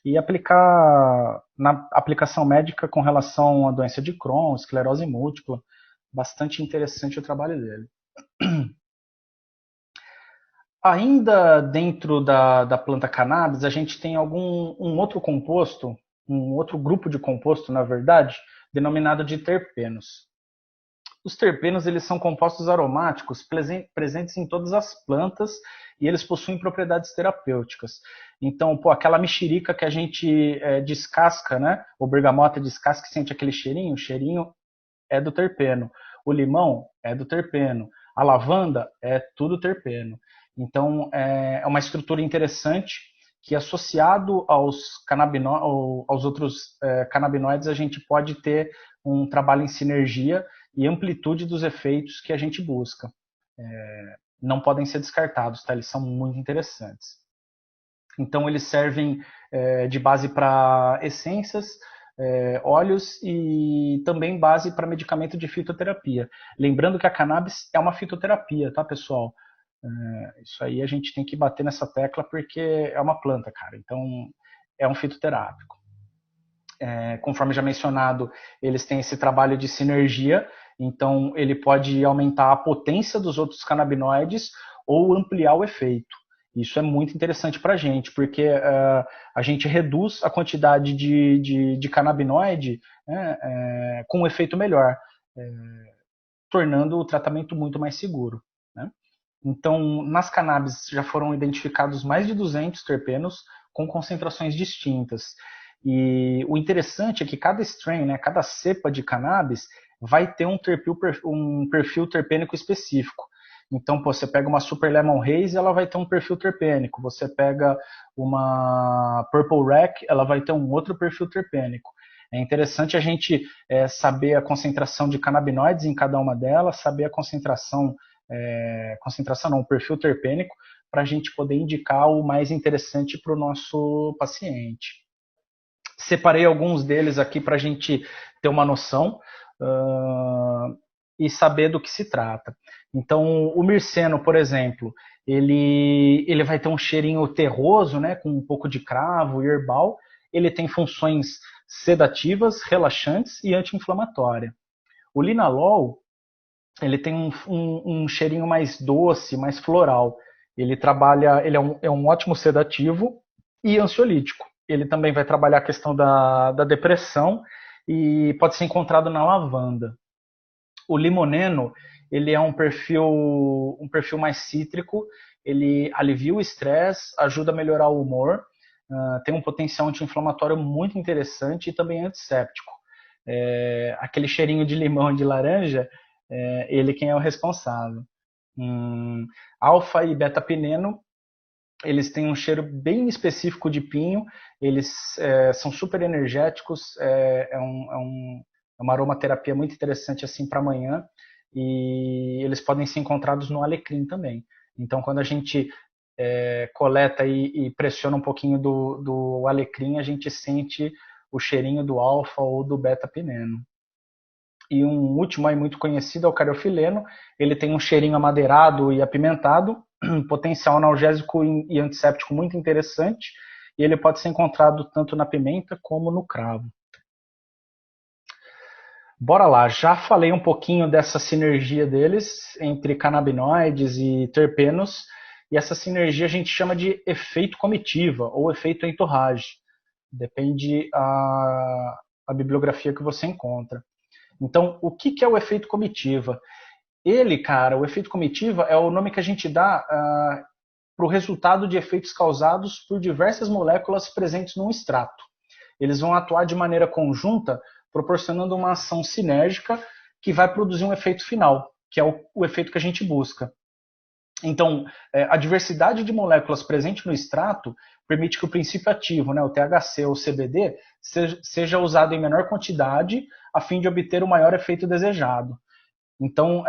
e aplicar na aplicação médica com relação à doença de Crohn, esclerose múltipla. Bastante interessante o trabalho dele. Ainda dentro da planta cannabis, a gente tem um outro composto, um outro grupo de composto, na verdade, denominado de terpenos. Os terpenos, eles são compostos aromáticos presentes em todas as plantas e eles possuem propriedades terapêuticas. Então, aquela mexerica que a gente descasca, né? O bergamota descasca e sente aquele cheirinho, o cheirinho é do terpeno. O limão é do terpeno. A lavanda é tudo terpeno. Então, é uma estrutura interessante que, associado aos outros canabinoides, a gente pode ter um trabalho em sinergia e amplitude dos efeitos que a gente busca. Não podem ser descartados, tá? Eles são muito interessantes. Então, eles servem de base para essências, óleos e também base para medicamento de fitoterapia. Lembrando que a cannabis é uma fitoterapia, tá, pessoal? Isso aí a gente tem que bater nessa tecla porque é uma planta, cara. Então, é um fitoterápico. Conforme já mencionado, eles têm esse trabalho de sinergia, então ele pode aumentar a potência dos outros canabinoides ou ampliar o efeito. Isso é muito interessante para a gente, porque a gente reduz a quantidade de canabinoide com um efeito melhor, tornando o tratamento muito mais seguro, né? Então, nas cannabis já foram identificados mais de 200 terpenos com concentrações distintas. E o interessante é que cada strain, né, cada cepa de cannabis, vai ter um perfil terpênico específico. Então, você pega uma Super Lemon Haze, ela vai ter um perfil terpênico. Você pega uma Purple Rack, ela vai ter um outro perfil terpênico. É interessante a gente saber a concentração de canabinoides em cada uma delas, saber a o perfil terpênico, para a gente poder indicar o mais interessante para o nosso paciente. Separei alguns deles aqui para a gente ter uma noção e saber do que se trata. Então, o mirceno, por exemplo, ele vai ter um cheirinho terroso, né, com um pouco de cravo e herbal. Ele tem funções sedativas, relaxantes e anti-inflamatória. O linalol, ele tem um cheirinho mais doce, mais floral. Ele é um ótimo sedativo e ansiolítico. Ele também vai trabalhar a questão da depressão e pode ser encontrado na lavanda. O limoneno, ele é um perfil mais cítrico, ele alivia o estresse, ajuda a melhorar o humor, tem um potencial anti-inflamatório muito interessante e também antisséptico. Aquele cheirinho de limão e de laranja, ele quem é o responsável. Alfa e beta-pineno, eles têm um cheiro bem específico de pinho, eles são super energéticos, uma aromaterapia muito interessante assim para amanhã, e eles podem ser encontrados no alecrim também. Então, quando a gente coleta e pressiona um pouquinho do alecrim, a gente sente o cheirinho do alfa ou do beta-pineno. E um último aí muito conhecido é o cariofileno. Ele tem um cheirinho amadeirado e apimentado, um potencial analgésico e antisséptico muito interessante, e ele pode ser encontrado tanto na pimenta como no cravo. Bora lá, já falei um pouquinho dessa sinergia deles entre canabinoides e terpenos, e essa sinergia a gente chama de efeito comitiva ou efeito entourage. Depende a bibliografia que você encontra. Então, o que é o efeito comitiva? O efeito comitiva é o nome que a gente dá para o resultado de efeitos causados por diversas moléculas presentes num extrato. Eles vão atuar de maneira conjunta, proporcionando uma ação sinérgica que vai produzir um efeito final, que é o efeito que a gente busca. Então, a diversidade de moléculas presente no extrato permite que o princípio ativo, o THC ou CBD, seja usado em menor quantidade a fim de obter o maior efeito desejado. Então,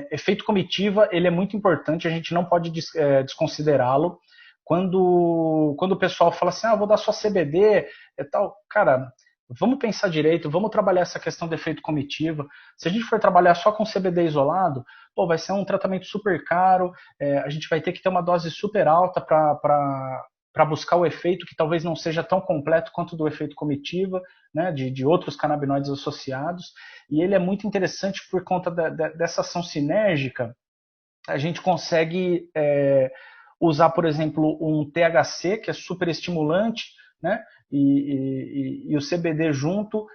efeito comitiva, ele é muito importante, a gente não pode desconsiderá-lo. Quando o pessoal fala assim, vou dar só CBD e tal, cara, vamos pensar direito, vamos trabalhar essa questão do efeito comitiva. Se a gente for trabalhar só com CBD isolado, vai ser um tratamento super caro, a gente vai ter que ter uma dose super alta para buscar o efeito que talvez não seja tão completo quanto do efeito comitiva, né, de outros canabinoides associados. E ele é muito interessante por conta dessa ação sinérgica. A gente consegue usar, por exemplo, um THC, que é super estimulante, né, e o CBD junto,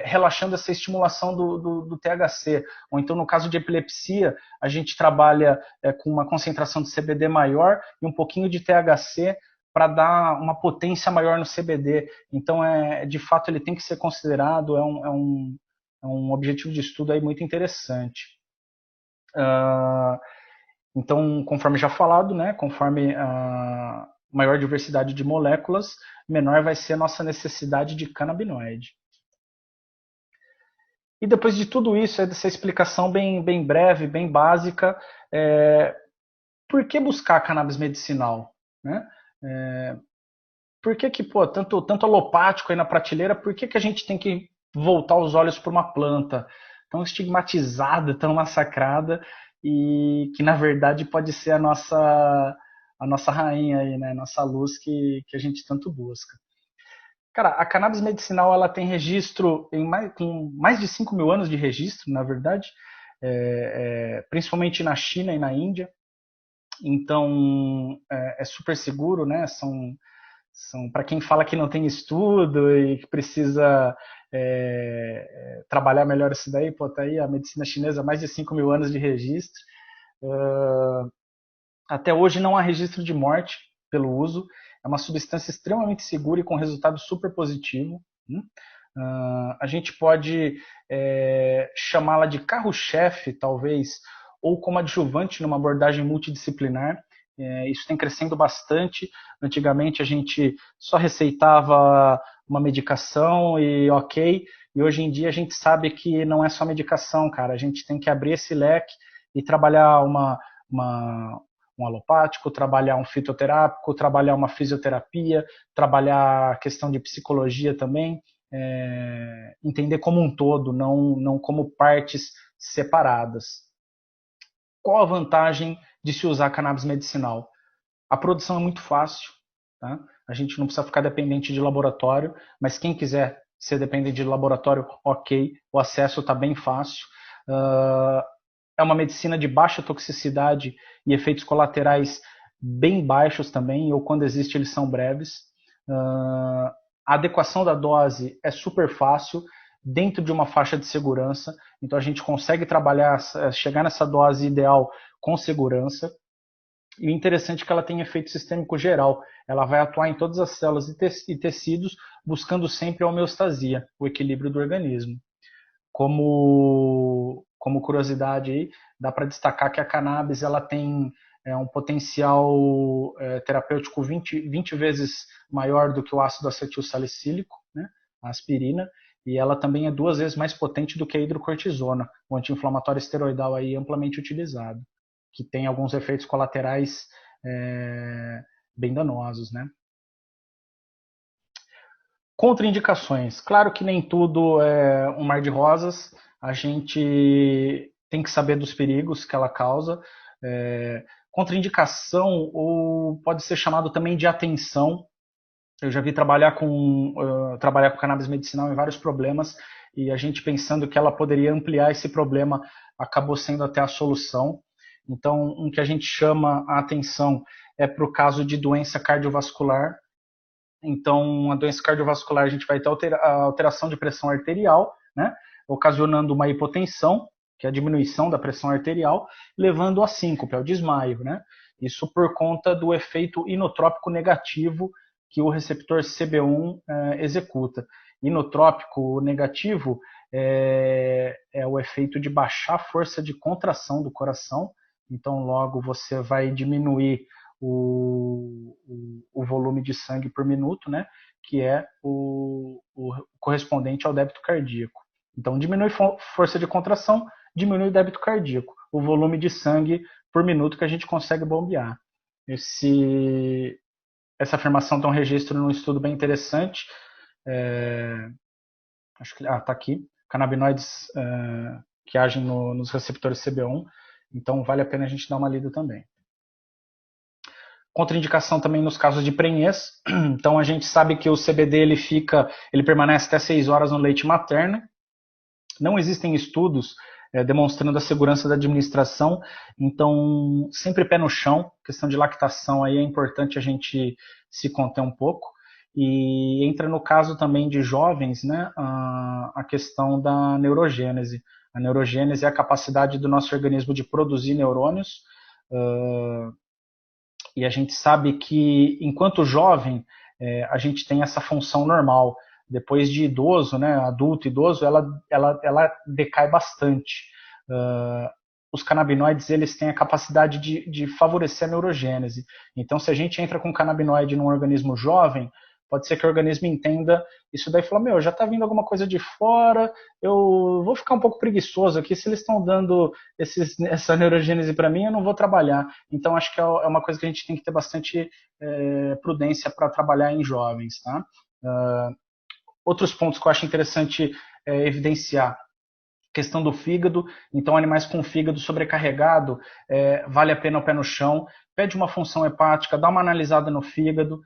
relaxando essa estimulação do THC. Ou então, no caso de epilepsia, a gente trabalha com uma concentração de CBD maior e um pouquinho de THC para dar uma potência maior no CBD. Então, de fato, ele tem que ser considerado, é um objetivo de estudo aí muito interessante. Então, conforme já falado, né, conforme a maior diversidade de moléculas, menor vai ser a nossa necessidade de canabinoide. E depois de tudo isso, dessa explicação bem breve, bem básica, por que buscar cannabis medicinal? Né? Por que tanto alopático aí na prateleira, por que a gente tem que voltar os olhos para uma planta tão estigmatizada, tão massacrada, e que na verdade pode ser a nossa rainha aí, né? Nossa luz que a gente tanto busca. Cara, a cannabis medicinal ela tem registro com mais de 5 mil anos de registro, na verdade, principalmente na China e na Índia. Então é super seguro, né? São para quem fala que não tem estudo e que precisa trabalhar melhor isso daí, tá aí a medicina chinesa, mais de 5 mil anos de registro. Até hoje não há registro de morte pelo uso. É uma substância extremamente segura e com resultado super positivo. A gente pode chamá-la de carro-chefe, talvez, ou como adjuvante numa abordagem multidisciplinar. Isso tem crescendo bastante. Antigamente a gente só receitava uma medicação e ok, e hoje em dia a gente sabe que não é só medicação, cara. A gente tem que abrir esse leque e trabalhar um alopático, trabalhar um fitoterápico, trabalhar uma fisioterapia, trabalhar a questão de psicologia também, entender como um todo, não como partes separadas. Qual a vantagem de se usar cannabis medicinal? A produção é muito fácil, tá? A gente não precisa ficar dependente de laboratório, mas quem quiser ser dependente de laboratório, ok, o acesso está bem fácil. É uma medicina de baixa toxicidade e efeitos colaterais bem baixos também, ou quando existe eles são breves. A adequação da dose é super fácil, dentro de uma faixa de segurança, então a gente consegue trabalhar, chegar nessa dose ideal com segurança. E o interessante é que ela tem efeito sistêmico geral, ela vai atuar em todas as células e tecidos, buscando sempre a homeostasia, o equilíbrio do organismo. Como curiosidade aí, dá para destacar que a cannabis ela tem um potencial terapêutico 20 vezes maior do que o ácido acetil salicílico, né, a aspirina, e ela também é 2 vezes mais potente do que a hidrocortisona, o anti-inflamatório esteroidal aí amplamente utilizado, que tem alguns efeitos colaterais bem danosos, né? Contraindicações. Claro que nem tudo é um mar de rosas, a gente tem que saber dos perigos que ela causa. Contraindicação, ou pode ser chamado também de atenção. Eu já vi trabalhar com cannabis medicinal em vários problemas, e a gente pensando que ela poderia ampliar esse problema, acabou sendo até a solução. Então, um que a gente chama a atenção é para o caso de doença cardiovascular. Então, a doença cardiovascular, a gente vai ter a alteração de pressão arterial, né, ocasionando uma hipotensão, que é a diminuição da pressão arterial, levando a síncope, ao desmaio, né? Isso por conta do efeito inotrópico negativo que o receptor CB1 executa. Inotrópico negativo é o efeito de baixar a força de contração do coração, então logo você vai diminuir o volume de sangue por minuto, né, que é o correspondente ao débito cardíaco. Então diminui força de contração, diminui o débito cardíaco, o volume de sangue por minuto que a gente consegue bombear. Essa afirmação tem um registro num estudo bem interessante, acho que está aqui, canabinoides que agem nos receptores CB1, então vale a pena a gente dar uma lida também. Contraindicação também nos casos de prenhez, então a gente sabe que o CBD ele permanece até 6 horas no leite materno. Não existem estudos demonstrando a segurança da administração, então sempre pé no chão, questão de lactação aí é importante a gente se conter um pouco. E entra no caso também de jovens, né, a questão da neurogênese. A neurogênese é a capacidade do nosso organismo de produzir neurônios, e a gente sabe que enquanto jovem a gente tem essa função normal. Depois de idoso, né, adulto, idoso, ela decai bastante. Os canabinoides eles têm a capacidade de favorecer a neurogênese. Então, se a gente entra com canabinoide num organismo jovem, pode ser que o organismo entenda isso daí e fala, já está vindo alguma coisa de fora, eu vou ficar um pouco preguiçoso aqui, se eles estão dando essa neurogênese para mim, eu não vou trabalhar. Então, acho que é uma coisa que a gente tem que ter bastante prudência para trabalhar em jovens, tá? Outros pontos que eu acho interessante evidenciar, questão do fígado. Então, animais com fígado sobrecarregado, vale a pena o pé no chão, pede uma função hepática, dá uma analisada no fígado.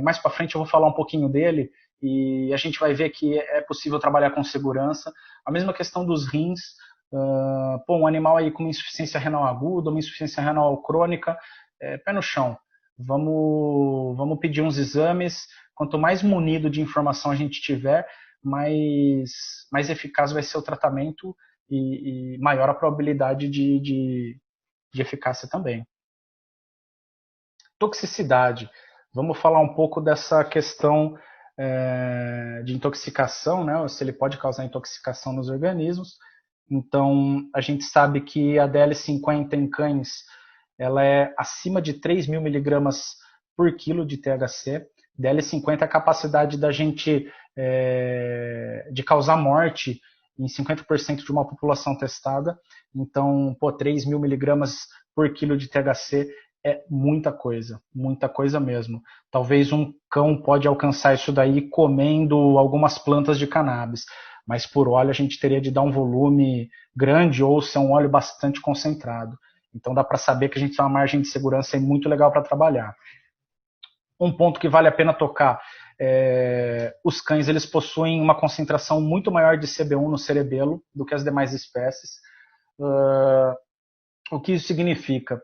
Mais para frente eu vou falar um pouquinho dele e a gente vai ver que é possível trabalhar com segurança. A mesma questão dos rins, um animal aí com uma insuficiência renal aguda, uma insuficiência renal crônica, pé no chão. Vamos pedir uns exames. Quanto mais munido de informação a gente tiver, mais eficaz vai ser o tratamento e maior a probabilidade de eficácia também. Toxicidade. Vamos falar um pouco dessa questão de intoxicação, né? Se ele pode causar intoxicação nos organismos. Então, a gente sabe que a DL50 em cães ela é acima de 3.000 miligramas por quilo de THC. DL50 é a capacidade da gente de causar morte em 50% de uma população testada. Então, 3.000 miligramas por quilo de THC é muita coisa mesmo. Talvez um cão pode alcançar isso daí comendo algumas plantas de cannabis, mas por óleo a gente teria de dar um volume grande ou ser um óleo bastante concentrado. Então dá para saber que a gente tem uma margem de segurança muito legal para trabalhar. Um ponto que vale a pena tocar, os cães eles possuem uma concentração muito maior de CB1 no cerebelo do que as demais espécies. O que isso significa?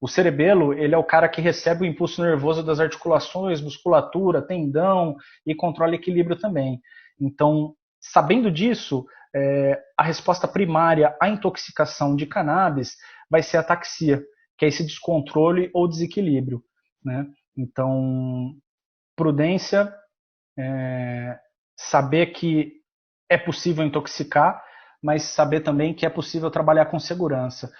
O cerebelo, ele é o cara que recebe o impulso nervoso das articulações, musculatura, tendão e controla equilíbrio também. Então, sabendo disso, a resposta primária à intoxicação de cannabis vai ser a ataxia, que é esse descontrole ou desequilíbrio, né? Então, prudência, saber que é possível intoxicar, mas saber também que é possível trabalhar com segurança.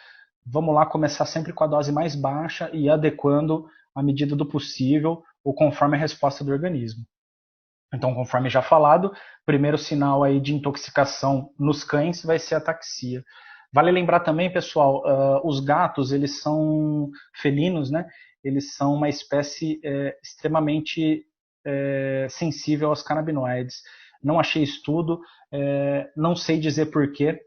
Vamos lá começar sempre com a dose mais baixa e ir adequando à medida do possível ou conforme a resposta do organismo. Então, conforme já falado, primeiro sinal aí de intoxicação nos cães vai ser a ataxia. Vale lembrar também, pessoal, os gatos, eles são felinos, né? Eles são uma espécie extremamente sensível aos canabinoides. Não achei estudo, não sei dizer porquê,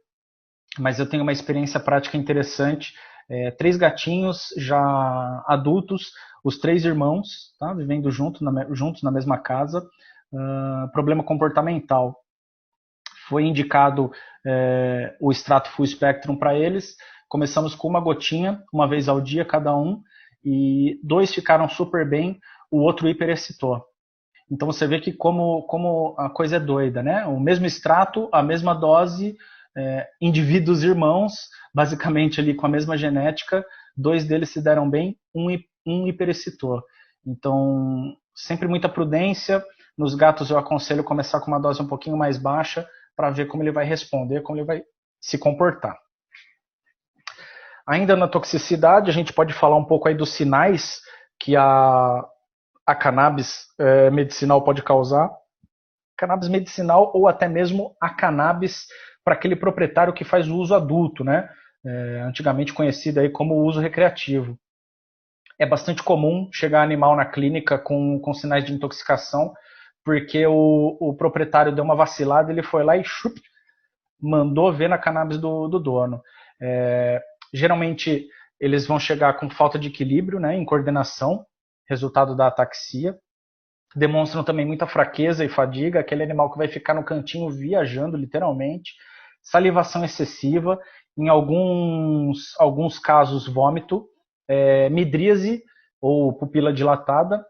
mas eu tenho uma experiência prática interessante. 3 gatinhos já adultos, os 3 irmãos, tá? Vivendo juntos na mesma casa. Problema comportamental. Foi indicado o extrato full spectrum para eles. Começamos com uma gotinha, uma vez ao dia cada um, e 2 ficaram super bem, o outro hiperexcitou. Então você vê que como a coisa é doida, né? O mesmo extrato, a mesma dose, indivíduos irmãos, basicamente ali com a mesma genética, 2 deles se deram bem, um hiperexcitou. Então, sempre muita prudência. Nos gatos eu aconselho começar com uma dose um pouquinho mais baixa para ver como ele vai responder, como ele vai se comportar. Ainda na toxicidade, a gente pode falar um pouco aí dos sinais que a cannabis medicinal pode causar. Cannabis medicinal ou até mesmo a cannabis para aquele proprietário que faz o uso adulto, né? Antigamente conhecido aí como uso recreativo. É bastante comum chegar animal na clínica com sinais de intoxicação, porque o proprietário deu uma vacilada, ele foi lá e mandou ver na cannabis do dono. Geralmente eles vão chegar com falta de equilíbrio, né, em coordenação, resultado da ataxia. Demonstram também muita fraqueza e fadiga, aquele animal que vai ficar no cantinho viajando, literalmente. Salivação excessiva, em alguns casos vômito, midríase ou pupila dilatada,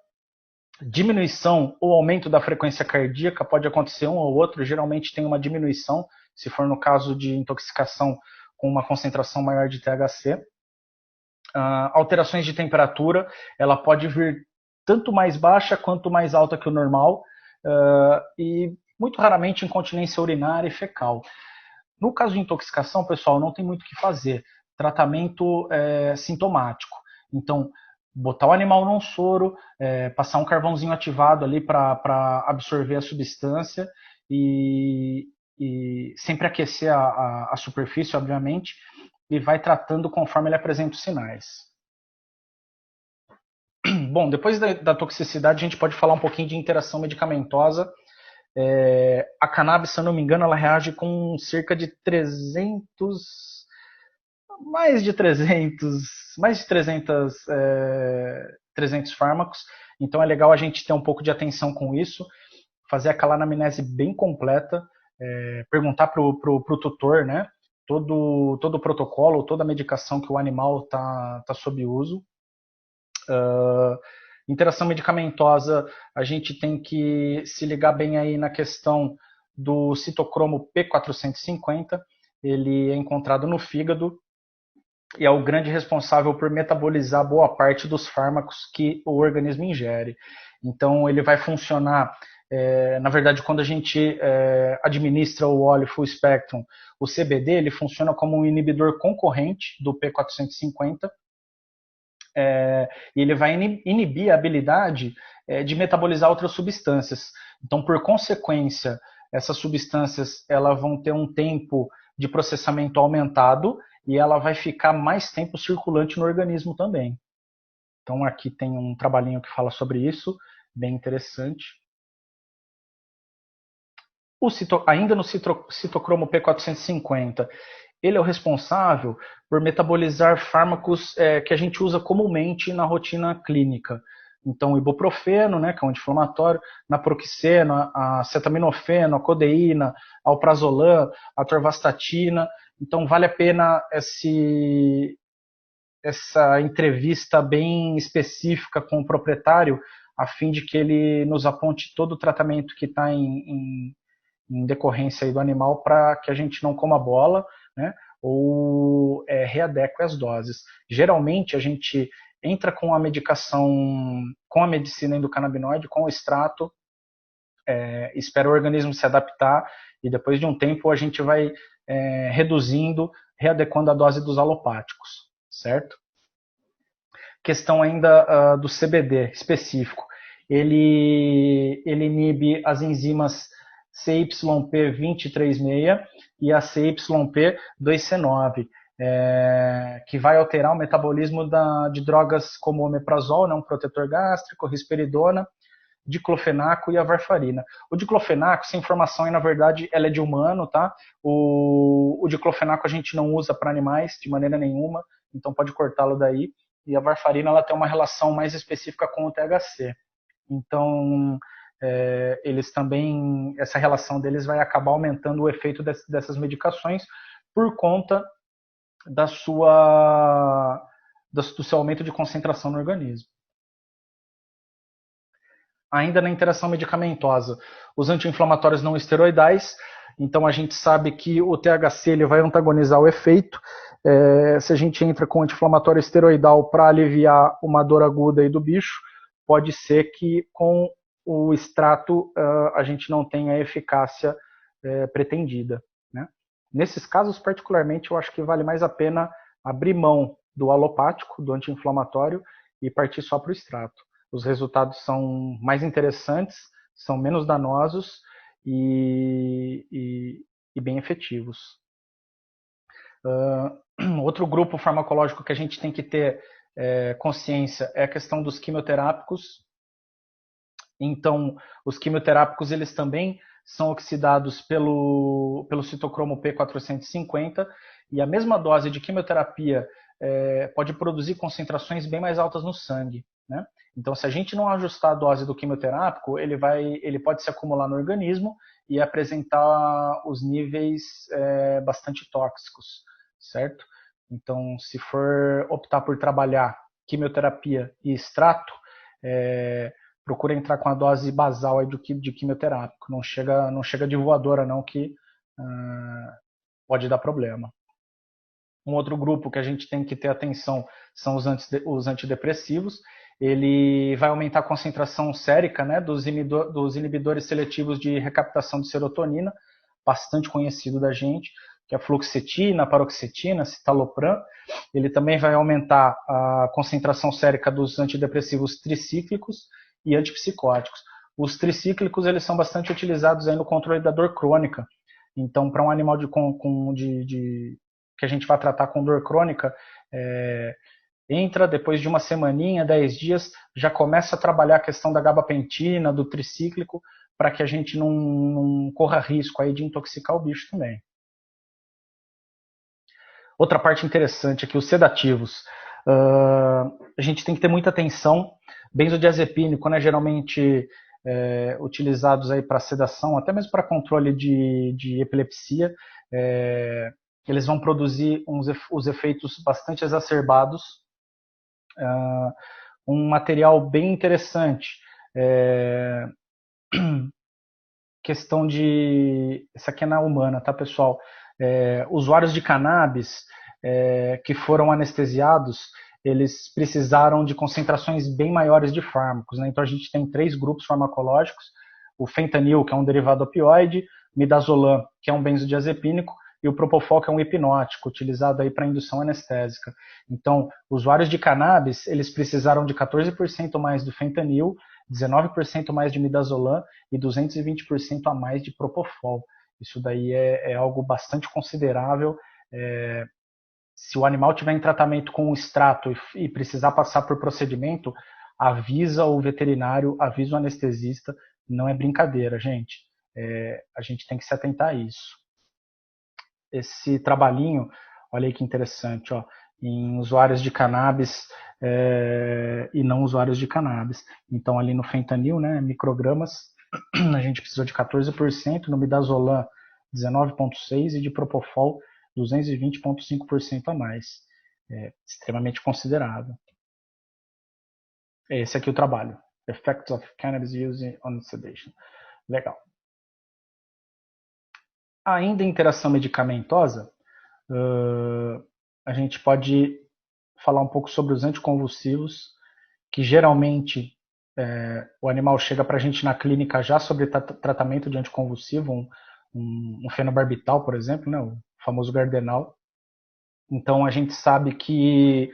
diminuição ou aumento da frequência cardíaca, pode acontecer um ou outro, geralmente tem uma diminuição, se for no caso de intoxicação com uma concentração maior de THC. Alterações de temperatura, ela pode vir tanto mais baixa quanto mais alta que o normal, e muito raramente incontinência urinária e fecal. No caso de intoxicação, pessoal, não tem muito o que fazer. Tratamento sintomático. Então, botar o animal num soro, passar um carvãozinho ativado ali para absorver a substância e sempre aquecer a superfície, obviamente, e vai tratando conforme ele apresenta os sinais. Bom, depois da toxicidade, a gente pode falar um pouquinho de interação medicamentosa. A cannabis, se eu não me engano, ela reage com cerca de 300 fármacos. Então é legal a gente ter um pouco de atenção com isso, fazer aquela anamnese bem completa, perguntar para o tutor, né, todo o protocolo, toda a medicação que o animal está sob uso. Interação medicamentosa, a gente tem que se ligar bem aí na questão do citocromo P450, ele é encontrado no fígado e é o grande responsável por metabolizar boa parte dos fármacos que o organismo ingere. Então ele vai funcionar, na verdade, quando a gente administra o óleo full spectrum, o CBD, ele funciona como um inibidor concorrente do P450, e ele vai inibir a habilidade de metabolizar outras substâncias. Então, por consequência, essas substâncias elas vão ter um tempo de processamento aumentado e ela vai ficar mais tempo circulante no organismo também. Então, aqui tem um trabalhinho que fala sobre isso, bem interessante. Ainda no citocromo P450, ele é o responsável por metabolizar fármacos que a gente usa comumente na rotina clínica. Então, o ibuprofeno, né, que é um anti-inflamatório, naproxeno, a acetaminofeno, a codeína, a alprazolam, a atorvastatina. Então vale a pena essa entrevista bem específica com o proprietário, a fim de que ele nos aponte todo o tratamento que está em decorrência aí do animal, para que a gente não coma bola, né, ou readeque as doses. Geralmente a gente entra com a medicação, com a medicina endocannabinoide, com o extrato, espera o organismo se adaptar, e depois de um tempo a gente vai reduzindo, readequando a dose dos alopáticos, certo? Questão ainda do CBD específico. Ele inibe as enzimas CYP236 e a CYP2C9, que vai alterar o metabolismo de drogas como o omeprazol, né, um protetor gástrico, risperidona, diclofenaco e a varfarina. O diclofenaco, essa informação aí, na verdade, ela é de humano, tá? O diclofenaco a gente não usa para animais de maneira nenhuma, então pode cortá-lo daí. E a varfarina, ela tem uma relação mais específica com o THC. Então, eles também, essa relação deles vai acabar aumentando o efeito dessas medicações por conta do seu aumento de concentração no organismo. Ainda na interação medicamentosa, os anti-inflamatórios não esteroidais, então a gente sabe que o THC ele vai antagonizar o efeito. Se a gente entra com anti-inflamatório esteroidal para aliviar uma dor aguda aí do bicho, pode ser que com o extrato a gente não tenha a eficácia pretendida, né? Nesses casos, particularmente, eu acho que vale mais a pena abrir mão do alopático, do anti-inflamatório, e partir só para o extrato. Os resultados são mais interessantes, são menos danosos e bem efetivos. Outro grupo farmacológico que a gente tem que ter consciência é a questão dos quimioterápicos. Então, os quimioterápicos eles também são oxidados pelo citocromo P450, e a mesma dose de quimioterapia pode produzir concentrações bem mais altas no sangue, né? Então, se a gente não ajustar a dose do quimioterápico, ele pode se acumular no organismo e apresentar os níveis bastante tóxicos, certo? Então, se for optar por trabalhar quimioterapia e extrato, procura entrar com a dose basal aí de quimioterápico. Não chega de voadora não, que pode dar problema. Um outro grupo que a gente tem que ter atenção são os antidepressivos. Ele vai aumentar a concentração sérica, né, dos inibidores seletivos de recaptação de serotonina, bastante conhecido da gente, que é a fluoxetina, a paroxetina, citalopram. Ele também vai aumentar a concentração sérica dos antidepressivos tricíclicos e antipsicóticos. Os tricíclicos eles são bastante utilizados aí no controle da dor crônica. Então, para um animal que a gente vai tratar com dor crônica, entra depois de uma semaninha, 10 dias, já começa a trabalhar a questão da gabapentina, do tricíclico, para que a gente não corra risco aí de intoxicar o bicho também. Outra parte interessante aqui, os sedativos. A gente tem que ter muita atenção. Benzodiazepínico, né, geralmente utilizados aí para sedação, até mesmo para controle de epilepsia, eles vão produzir os efeitos bastante exacerbados. Um material bem interessante, questão de... Essa aqui é na humana, tá, pessoal? Usuários de cannabis que foram anestesiados, eles precisaram de concentrações bem maiores de fármacos, né? Então a gente tem 3 grupos farmacológicos: o fentanil, que é um derivado opioide, midazolam, que é um benzodiazepínico, e o propofol, que é um hipnótico, utilizado aí para indução anestésica. Então, usuários de cannabis, eles precisaram de 14% mais do fentanil, 19% mais de midazolam e 220% a mais de propofol. Isso daí é algo bastante considerável. Se o animal tiver em tratamento com o extrato e precisar passar por procedimento, avisa o veterinário, avisa o anestesista. Não é brincadeira, gente. A gente tem que se atentar a isso. Esse trabalhinho, olha aí que interessante, ó, em usuários de cannabis e não usuários de cannabis. Então, ali no fentanil, né, microgramas, a gente precisou de 14%, no midazolam 19,6% e de propofol 220,5% a mais. É extremamente considerável. Esse aqui é o trabalho. Effects of Cannabis Use on Sedation. Legal. Ainda em interação medicamentosa, a gente pode falar um pouco sobre os anticonvulsivos, que geralmente o animal chega para a gente na clínica já sobre tratamento de anticonvulsivo, um fenobarbital, por exemplo, né, o famoso Gardenal. Então a gente sabe que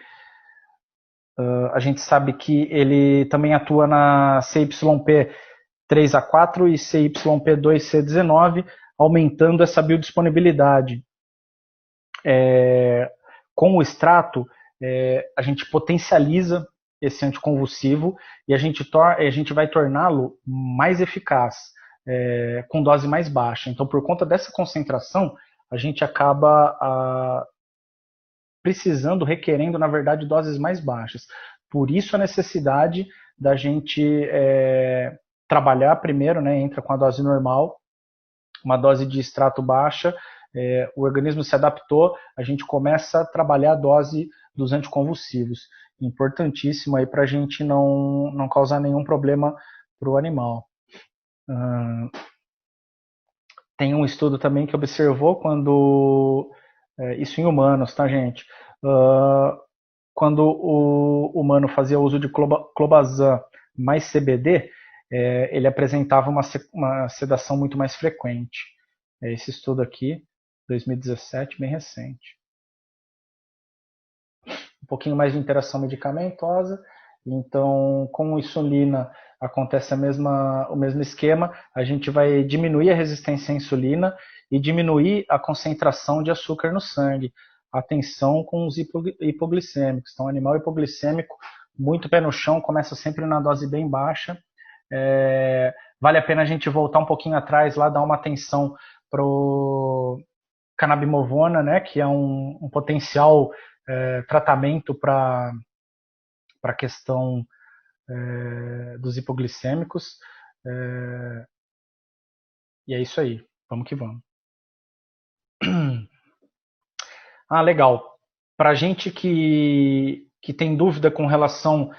ele também atua na CYP3A4 e CYP2C19, aumentando essa biodisponibilidade. Com o extrato, a gente potencializa esse anticonvulsivo e a gente vai torná-lo mais eficaz, com dose mais baixa. Então, por conta dessa concentração, a gente acaba requerendo, na verdade, doses mais baixas. Por isso a necessidade da gente trabalhar primeiro, né, entra com a dose normal, uma dose de extrato baixa, o organismo se adaptou, a gente começa a trabalhar a dose dos anticonvulsivos. Importantíssimo aí para a gente não causar nenhum problema para o animal. Tem um estudo também que observou isso em humanos, tá, gente? Quando o humano fazia uso de clobazam mais CBD, ele apresentava uma sedação muito mais frequente. Esse estudo aqui, 2017, bem recente. Um pouquinho mais de interação medicamentosa. Então, com insulina acontece o mesmo esquema. A gente vai diminuir a resistência à insulina e diminuir a concentração de açúcar no sangue. Atenção com os hipoglicêmicos. Então, animal hipoglicêmico, muito pé no chão, começa sempre na dose bem baixa. Vale a pena a gente voltar um pouquinho atrás lá, dar uma atenção para o cannabimovona, né, que é um potencial tratamento para a questão dos hipoglicêmicos. E é isso aí. Vamos que vamos. Legal. Para a gente que tem dúvida com relação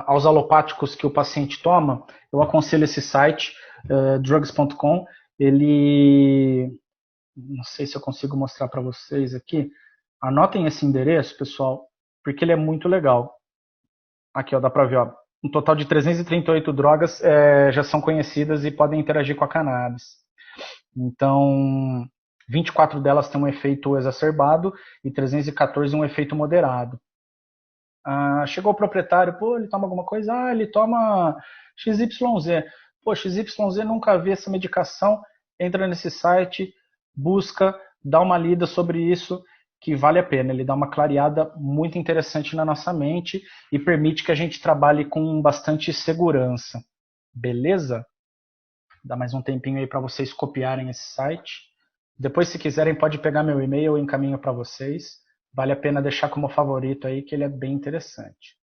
aos alopáticos que o paciente toma, eu aconselho esse site, drugs.com. Ele, não sei se eu consigo mostrar para vocês aqui. Anotem esse endereço, pessoal, porque ele é muito legal. Aqui, ó, dá para ver, ó, um total de 338 drogas já são conhecidas e podem interagir com a cannabis. Então, 24 delas têm um efeito exacerbado e 314 um efeito moderado. Chegou o proprietário, ele toma alguma coisa? Ele toma XYZ. XYZ, nunca vi essa medicação. Entra nesse site, busca, dá uma lida sobre isso, que vale a pena. Ele dá uma clareada muito interessante na nossa mente e permite que a gente trabalhe com bastante segurança. Beleza? Dá mais um tempinho aí para vocês copiarem esse site. Depois, se quiserem, pode pegar meu e-mail, eu encaminho para vocês. Vale a pena deixar como favorito aí, que ele é bem interessante.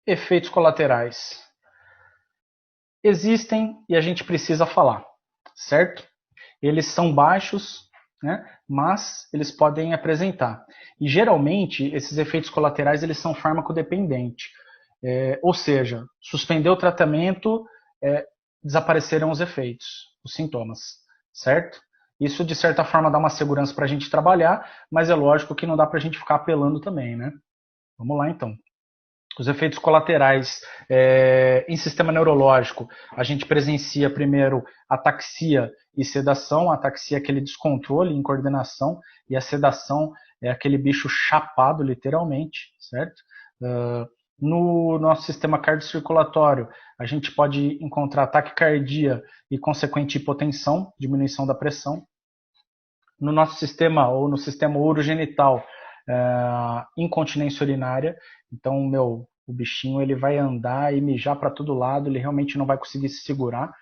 Efeitos colaterais. Existem e a gente precisa falar, certo? Eles são baixos, né? Mas eles podem apresentar. E geralmente, esses efeitos colaterais eles são farmacodependentes. Ou seja, suspender o tratamento, desapareceram os efeitos, os sintomas, certo? Isso, de certa forma, dá uma segurança para a gente trabalhar, mas é lógico que não dá para a gente ficar apelando também, né? Vamos lá, então. Os efeitos colaterais em sistema neurológico, a gente presencia primeiro ataxia e sedação. A ataxia é aquele descontrole em coordenação e a sedação é aquele bicho chapado, literalmente, certo? No nosso sistema cardiocirculatório, a gente pode encontrar taquicardia e consequente hipotensão, diminuição da pressão. No nosso sistema, ou no sistema urogenital, incontinência urinária. Então, o bichinho ele vai andar e mijar para todo lado, ele realmente não vai conseguir se segurar.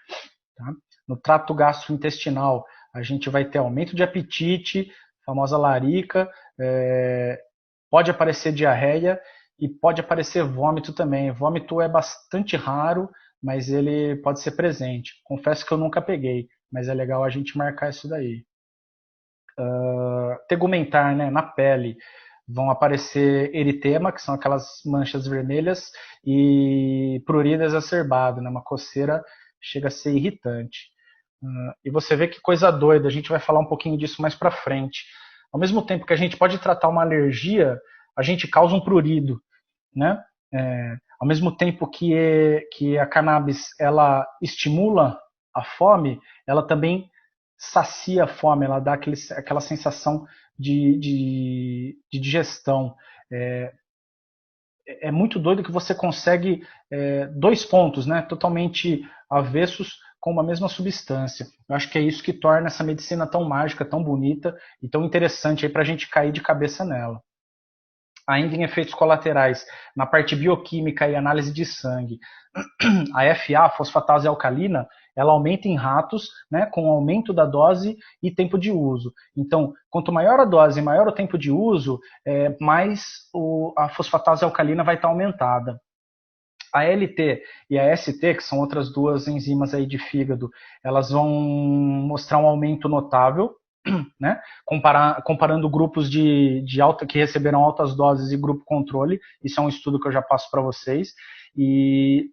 Tá? No trato gastrointestinal, a gente vai ter aumento de apetite, famosa larica, pode aparecer diarreia e pode aparecer vômito também. Vômito é bastante raro, mas ele pode ser presente. Confesso que eu nunca peguei, mas é legal a gente marcar isso daí. Tegumentar, né, na pele. Vão aparecer eritema, que são aquelas manchas vermelhas, e prurida exacerbada, né, uma coceira chega a ser irritante. E você vê que coisa doida, a gente vai falar um pouquinho disso mais para frente. Ao mesmo tempo que a gente pode tratar uma alergia, a gente causa um prurido, né? Ao mesmo tempo que a cannabis ela estimula a fome, ela também sacia a fome, ela dá aquela sensação de digestão. É muito doido que você consegue dois pontos, né, totalmente avessos com uma mesma substância. Eu acho que é isso que torna essa medicina tão mágica, tão bonita e tão interessante para a gente cair de cabeça nela. Ainda em efeitos colaterais, na parte bioquímica e análise de sangue, a FA, fosfatase alcalina, ela aumenta em ratos, né, com o aumento da dose e tempo de uso. Então, quanto maior a dose e maior o tempo de uso, mais a fosfatase alcalina vai estar aumentada. A LT e a ST, que são outras duas enzimas aí de fígado, elas vão mostrar um aumento notável, né? Comparando grupos de alta que receberam altas doses e grupo controle. Isso é um estudo que eu já passo para vocês.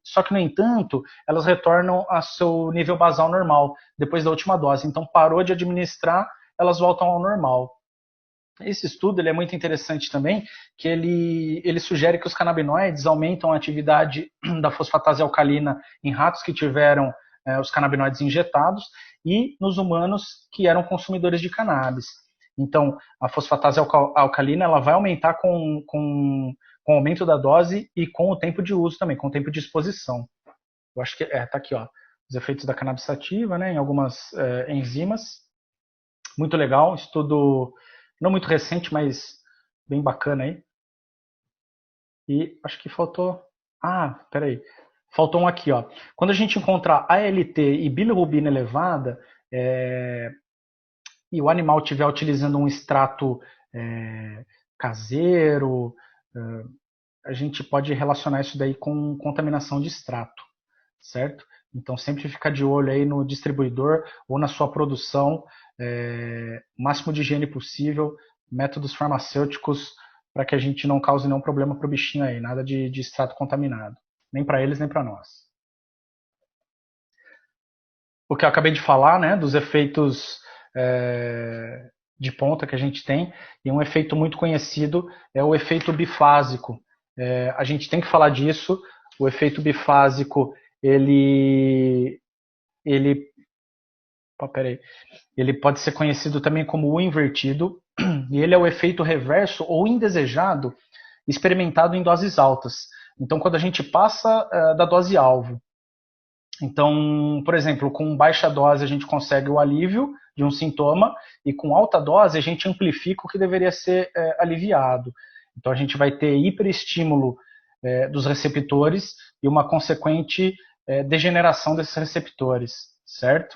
Só que, no entanto, elas retornam a seu nível basal normal depois da última dose. Então, parou de administrar, elas voltam ao normal. Esse estudo ele é muito interessante também, que ele sugere que os canabinoides aumentam a atividade da fosfatase alcalina em ratos que tiveram os canabinoides injetados e nos humanos que eram consumidores de cannabis. Então, a fosfatase alcalina ela vai aumentar com o aumento da dose e com o tempo de uso também, com o tempo de exposição. Eu acho que tá aqui, ó, os efeitos da cannabis sativa, né, em algumas enzimas. Muito legal, estudo não muito recente, mas bem bacana aí. E acho que faltou... peraí. Faltou um aqui, ó. Quando a gente encontrar ALT e bilirrubina elevada, e o animal estiver utilizando um extrato caseiro, a gente pode relacionar isso daí com contaminação de extrato, certo? Então sempre fica de olho aí no distribuidor ou na sua produção, o máximo de higiene possível, métodos farmacêuticos para que a gente não cause nenhum problema para o bichinho aí, nada de extrato contaminado. Nem para eles, nem para nós. O que eu acabei de falar, né, dos efeitos de ponta que a gente tem, e um efeito muito conhecido é o efeito bifásico. A gente tem que falar disso. O efeito bifásico, ele pode ser conhecido também como o invertido, e ele é o efeito reverso ou indesejado experimentado em doses altas. Então, quando a gente passa da dose alvo, então, por exemplo, com baixa dose a gente consegue o alívio de um sintoma e com alta dose a gente amplifica o que deveria ser aliviado. Então, a gente vai ter hiperestímulo dos receptores e uma consequente degeneração desses receptores, certo?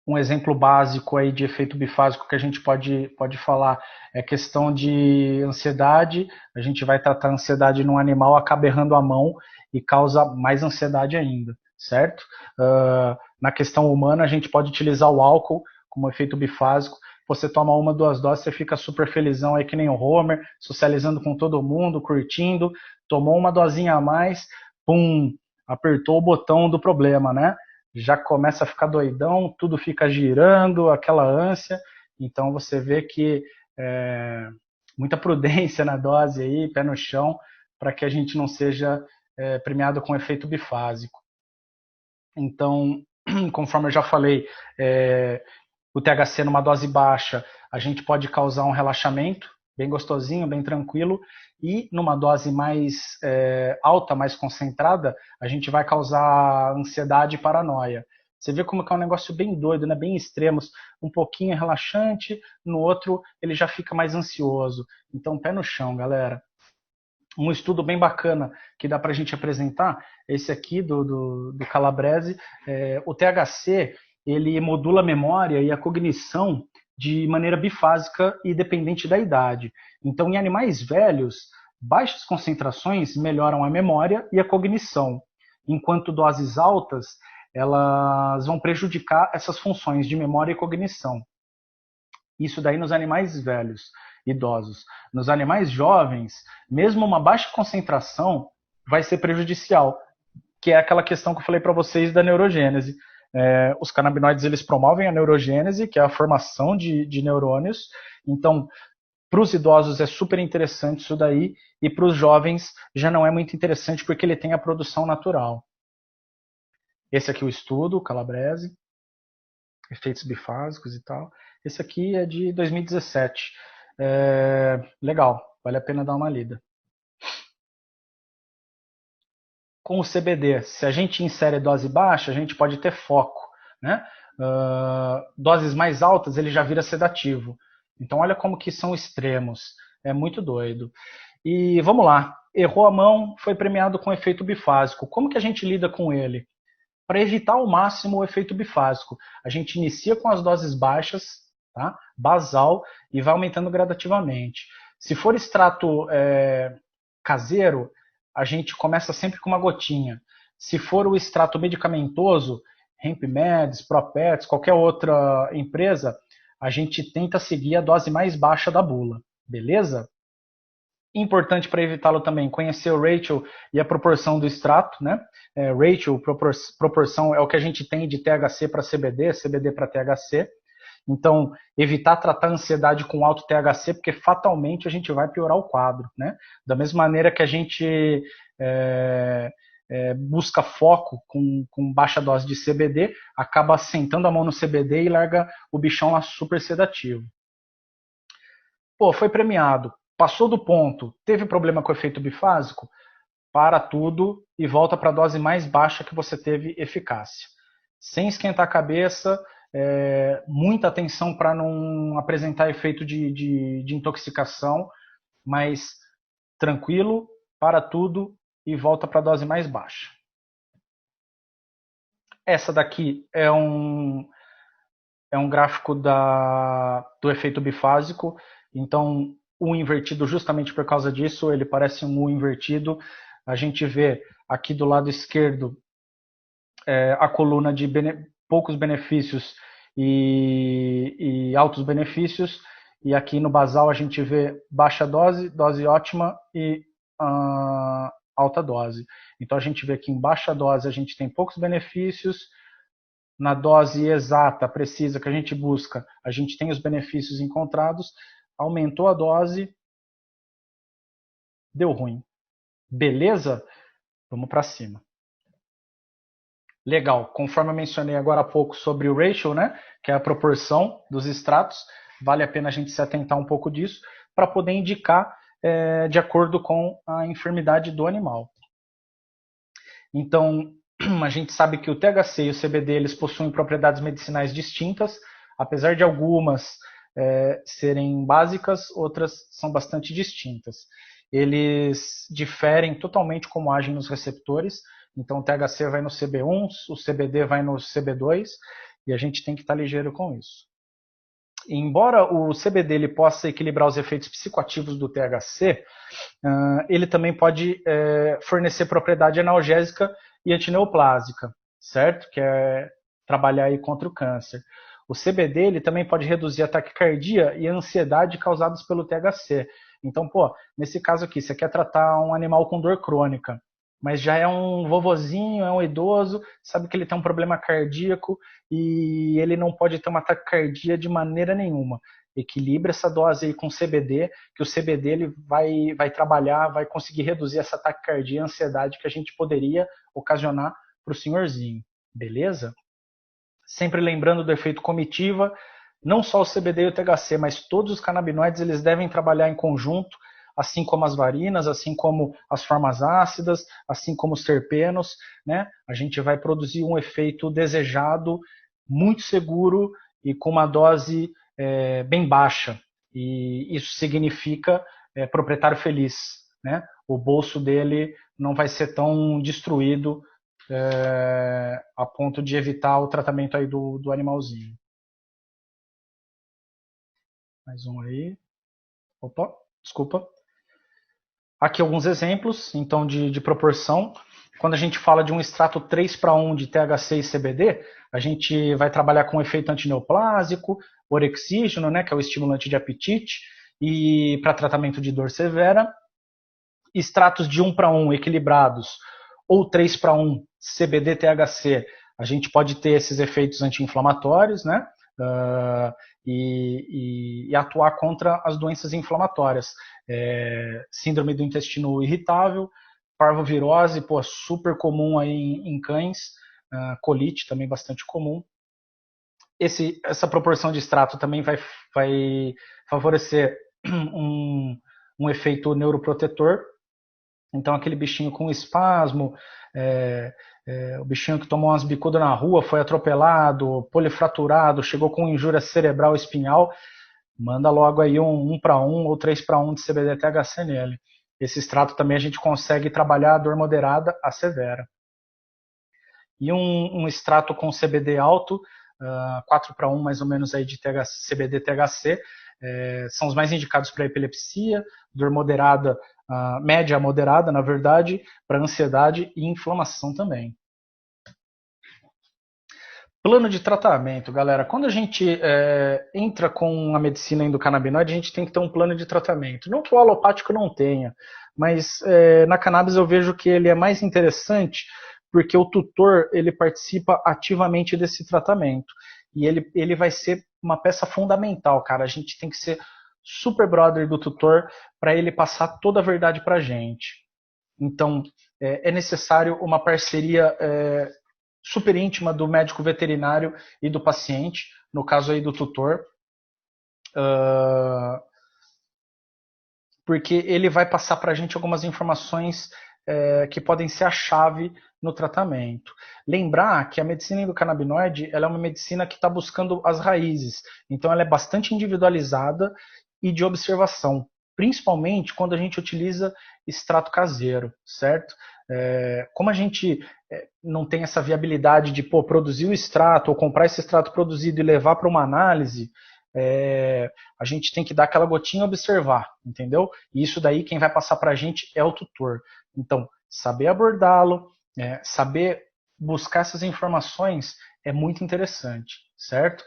Um exemplo básico aí de efeito bifásico que a gente pode falar é questão de ansiedade. A gente vai tratar a ansiedade num animal, acaba errando a mão e causa mais ansiedade ainda, certo? Na questão humana, a gente pode utilizar o álcool como efeito bifásico. Você toma 1, 2 doses, você fica super felizão aí que nem o Homer, socializando com todo mundo, curtindo. Tomou uma dosinha a mais, pum, apertou o botão do problema, né? Já começa a ficar doidão, tudo fica girando, aquela ânsia. Então você vê que muita prudência na dose aí, pé no chão, para que a gente não seja premiado com efeito bifásico. Então, conforme eu já falei, o THC numa dose baixa, a gente pode causar um relaxamento, bem gostosinho, bem tranquilo, e numa dose mais alta, mais concentrada, a gente vai causar ansiedade e paranoia. Você vê como que é um negócio bem doido, né? Bem extremos, um pouquinho relaxante, no outro ele já fica mais ansioso. Então, pé no chão, galera. Um estudo bem bacana que dá para a gente apresentar, esse aqui do Calabrese, o THC, ele modula a memória e a cognição de maneira bifásica e dependente da idade. Então, em animais velhos, Baixas concentrações melhoram a memória e a cognição, enquanto doses altas elas vão prejudicar essas funções de memória e cognição. Isso daí nos animais velhos, idosos. Nos animais jovens, mesmo uma baixa concentração vai ser prejudicial, que é aquela questão que eu falei para vocês da neurogênese. Os canabinoides eles promovem a neurogênese, que é a formação de neurônios. Então, para os idosos é super interessante isso daí, e para os jovens já não é muito interessante porque ele tem a produção natural. Esse aqui é o estudo, o Calabrese, efeitos bifásicos e tal. Esse aqui é de 2017. Legal, vale a pena dar uma lida. Com o CBD, se a gente insere dose baixa, a gente pode ter foco, né? Doses mais altas, ele já vira sedativo. Então, olha como que são extremos. É muito doido. E vamos lá. Errou a mão, foi premiado com efeito bifásico. Como que a gente lida com ele? Para evitar ao máximo o efeito bifásico, a gente inicia com as doses baixas, tá? Basal, e vai aumentando gradativamente. Se for extrato caseiro, a gente começa sempre com uma gotinha. Se for o extrato medicamentoso, HempMeds, ProPets, qualquer outra empresa, a gente tenta seguir a dose mais baixa da bula, beleza? Importante para evitá-lo também, conhecer o ratio e a proporção do extrato, né? Ratio, proporção é o que a gente tem de THC para CBD, CBD para THC. Então, evitar tratar a ansiedade com alto THC, porque fatalmente a gente vai piorar o quadro, né? Da mesma maneira que a gente busca foco com baixa dose de CBD, acaba sentando a mão no CBD e larga o bichão lá super sedativo. Pô, foi premiado, passou do ponto, teve problema com o efeito bifásico, para tudo e volta para a dose mais baixa que você teve eficácia. Sem esquentar a cabeça, muita atenção para não apresentar efeito de intoxicação, mas tranquilo, para tudo e volta para a dose mais baixa. Essa daqui é um gráfico do efeito bifásico, então U invertido justamente por causa disso, ele parece um U invertido. A gente vê aqui do lado esquerdo a coluna de poucos benefícios e altos benefícios, e aqui no basal a gente vê baixa dose, dose ótima e alta dose. Então a gente vê que em baixa dose a gente tem poucos benefícios, na dose exata, precisa, que a gente busca, a gente tem os benefícios encontrados, aumentou a dose, deu ruim. Beleza? Vamos para cima. Legal, conforme eu mencionei agora há pouco sobre o ratio, né, que é a proporção dos extratos, vale a pena a gente se atentar um pouco disso para poder indicar de acordo com a enfermidade do animal. Então, a gente sabe que o THC e o CBD eles possuem propriedades medicinais distintas, apesar de algumas serem básicas, outras são bastante distintas. Eles diferem totalmente como agem nos receptores. Então o THC vai no CB1, o CBD vai no CB2 e a gente tem que estar ligeiro com isso. E embora o CBD ele possa equilibrar os efeitos psicoativos do THC, ele também pode fornecer propriedade analgésica e antineoplásica, certo? Que é trabalhar aí contra o câncer. O CBD ele também pode reduzir a taquicardia e a ansiedade causadas pelo THC. Então, nesse caso aqui, você quer tratar um animal com dor crônica, mas já é um vovozinho, é um idoso, sabe que ele tem um problema cardíaco e ele não pode ter uma taquicardia de maneira nenhuma. Equilibra essa dose aí com CBD, que o CBD ele vai trabalhar, vai conseguir reduzir essa taquicardia e ansiedade que a gente poderia ocasionar para o senhorzinho. Beleza? Sempre lembrando do efeito comitiva, não só o CBD e o THC, mas todos os canabinoides eles devem trabalhar em conjunto, assim como as varinas, assim como as formas ácidas, assim como os terpenos, né? A gente vai produzir um efeito desejado, muito seguro e com uma dose bem baixa. E isso significa proprietário feliz, né? O bolso dele não vai ser tão destruído a ponto de evitar o tratamento aí do animalzinho. Mais um aí. Opa, desculpa. Aqui alguns exemplos, então, de proporção. Quando a gente fala de um extrato 3:1 de THC e CBD, a gente vai trabalhar com efeito antineoplásico, orexígeno, né, que é o estimulante de apetite, e para tratamento de dor severa. Extratos de 1:1 equilibrados, ou 3:1 CBD-THC, a gente pode ter esses efeitos anti-inflamatórios, né? E atuar contra as doenças inflamatórias. Síndrome do intestino irritável, parvovirose, pô, super comum aí em cães, colite também bastante comum. Essa proporção de extrato também vai favorecer um efeito neuroprotetor. Então, aquele bichinho com espasmo, o bichinho que tomou umas bicudas na rua, foi atropelado, polifraturado, chegou com injúria cerebral espinhal, manda logo aí um 1:1 ou 3:1 de CBD-THC nele. Esse extrato também a gente consegue trabalhar a dor moderada a severa. E um extrato com CBD alto, 4:1 mais ou menos aí de CBD-THC, são os mais indicados para epilepsia, dor moderada, média a moderada, na verdade, para ansiedade e inflamação também. Plano de tratamento, galera. Quando a gente entra com a medicina endocannabinoide, a gente tem que ter um plano de tratamento. Não que o alopático não tenha, mas na cannabis eu vejo que ele é mais interessante porque o tutor ele participa ativamente desse tratamento. E ele vai ser uma peça fundamental, cara. A gente tem que ser super brother do tutor para ele passar toda a verdade para a gente. Então, é necessário uma parceria super íntima do médico veterinário e do paciente, no caso aí do tutor, porque ele vai passar para a gente algumas informações que podem ser a chave no tratamento. Lembrar que a medicina endocannabinoide ela é uma medicina que está buscando as raízes, então ela é bastante individualizada e de observação, principalmente quando a gente utiliza extrato caseiro, certo? Como a gente não tem essa viabilidade de produzir o extrato ou comprar esse extrato produzido e levar para uma análise, a gente tem que dar aquela gotinha e observar, entendeu? E isso daí quem vai passar para a gente é o tutor. Então, saber abordá-lo, saber buscar essas informações é muito interessante, certo?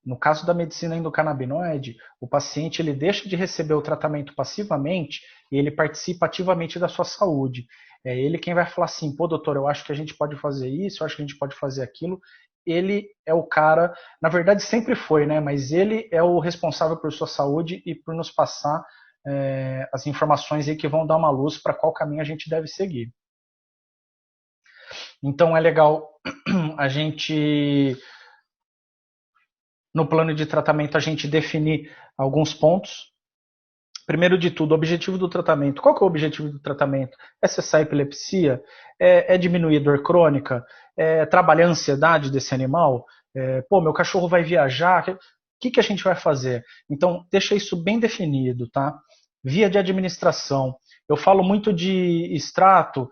No caso da medicina endocannabinoide, o paciente ele deixa de receber o tratamento passivamente e ele participa ativamente da sua saúde. É ele quem vai falar assim, pô, doutor, eu acho que a gente pode fazer isso, eu acho que a gente pode fazer aquilo. Ele é o cara, na verdade sempre foi, né? Mas ele é o responsável por sua saúde e por nos passar as informações aí que vão dar uma luz para qual caminho a gente deve seguir. Então é legal a gente, no plano de tratamento, a gente definir alguns pontos. Primeiro de tudo, o objetivo do tratamento. Qual que é o objetivo do tratamento? É cessar a epilepsia? É diminuir a dor crônica? É trabalhar a ansiedade desse animal? Meu cachorro vai viajar? O que a gente vai fazer? Então, deixa isso bem definido, tá? Via de administração. Eu falo muito de extrato,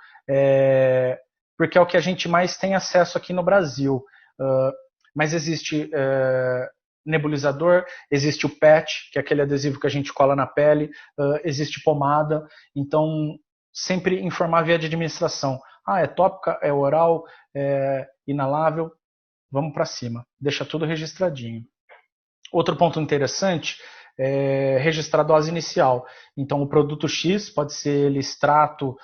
porque é o que a gente mais tem acesso aqui no Brasil. Mas existe nebulizador, existe o patch, que é aquele adesivo que a gente cola na pele, existe pomada, então sempre informar via de administração. É tópica, é oral, é inalável, vamos para cima, deixa tudo registradinho. Outro ponto interessante é registrar a dose inicial. Então o produto X pode ser ele extrato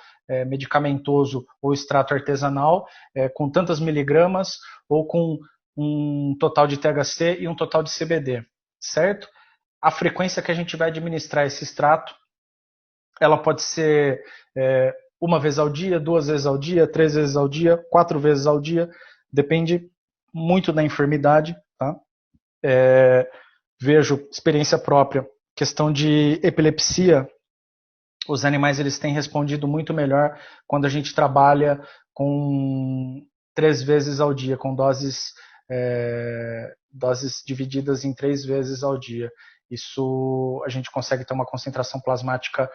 medicamentoso ou extrato artesanal, com tantas miligramas ou com um total de THC e um total de CBD, certo? A frequência que a gente vai administrar esse extrato, ela pode ser uma vez ao dia, 2 vezes ao dia, 3 vezes ao dia, 4 vezes ao dia, depende muito da enfermidade, tá? Vejo experiência própria, questão de epilepsia, os animais eles têm respondido muito melhor quando a gente trabalha com 3 vezes ao dia, com doses divididas em 3 vezes ao dia. Isso a gente consegue ter uma concentração plasmática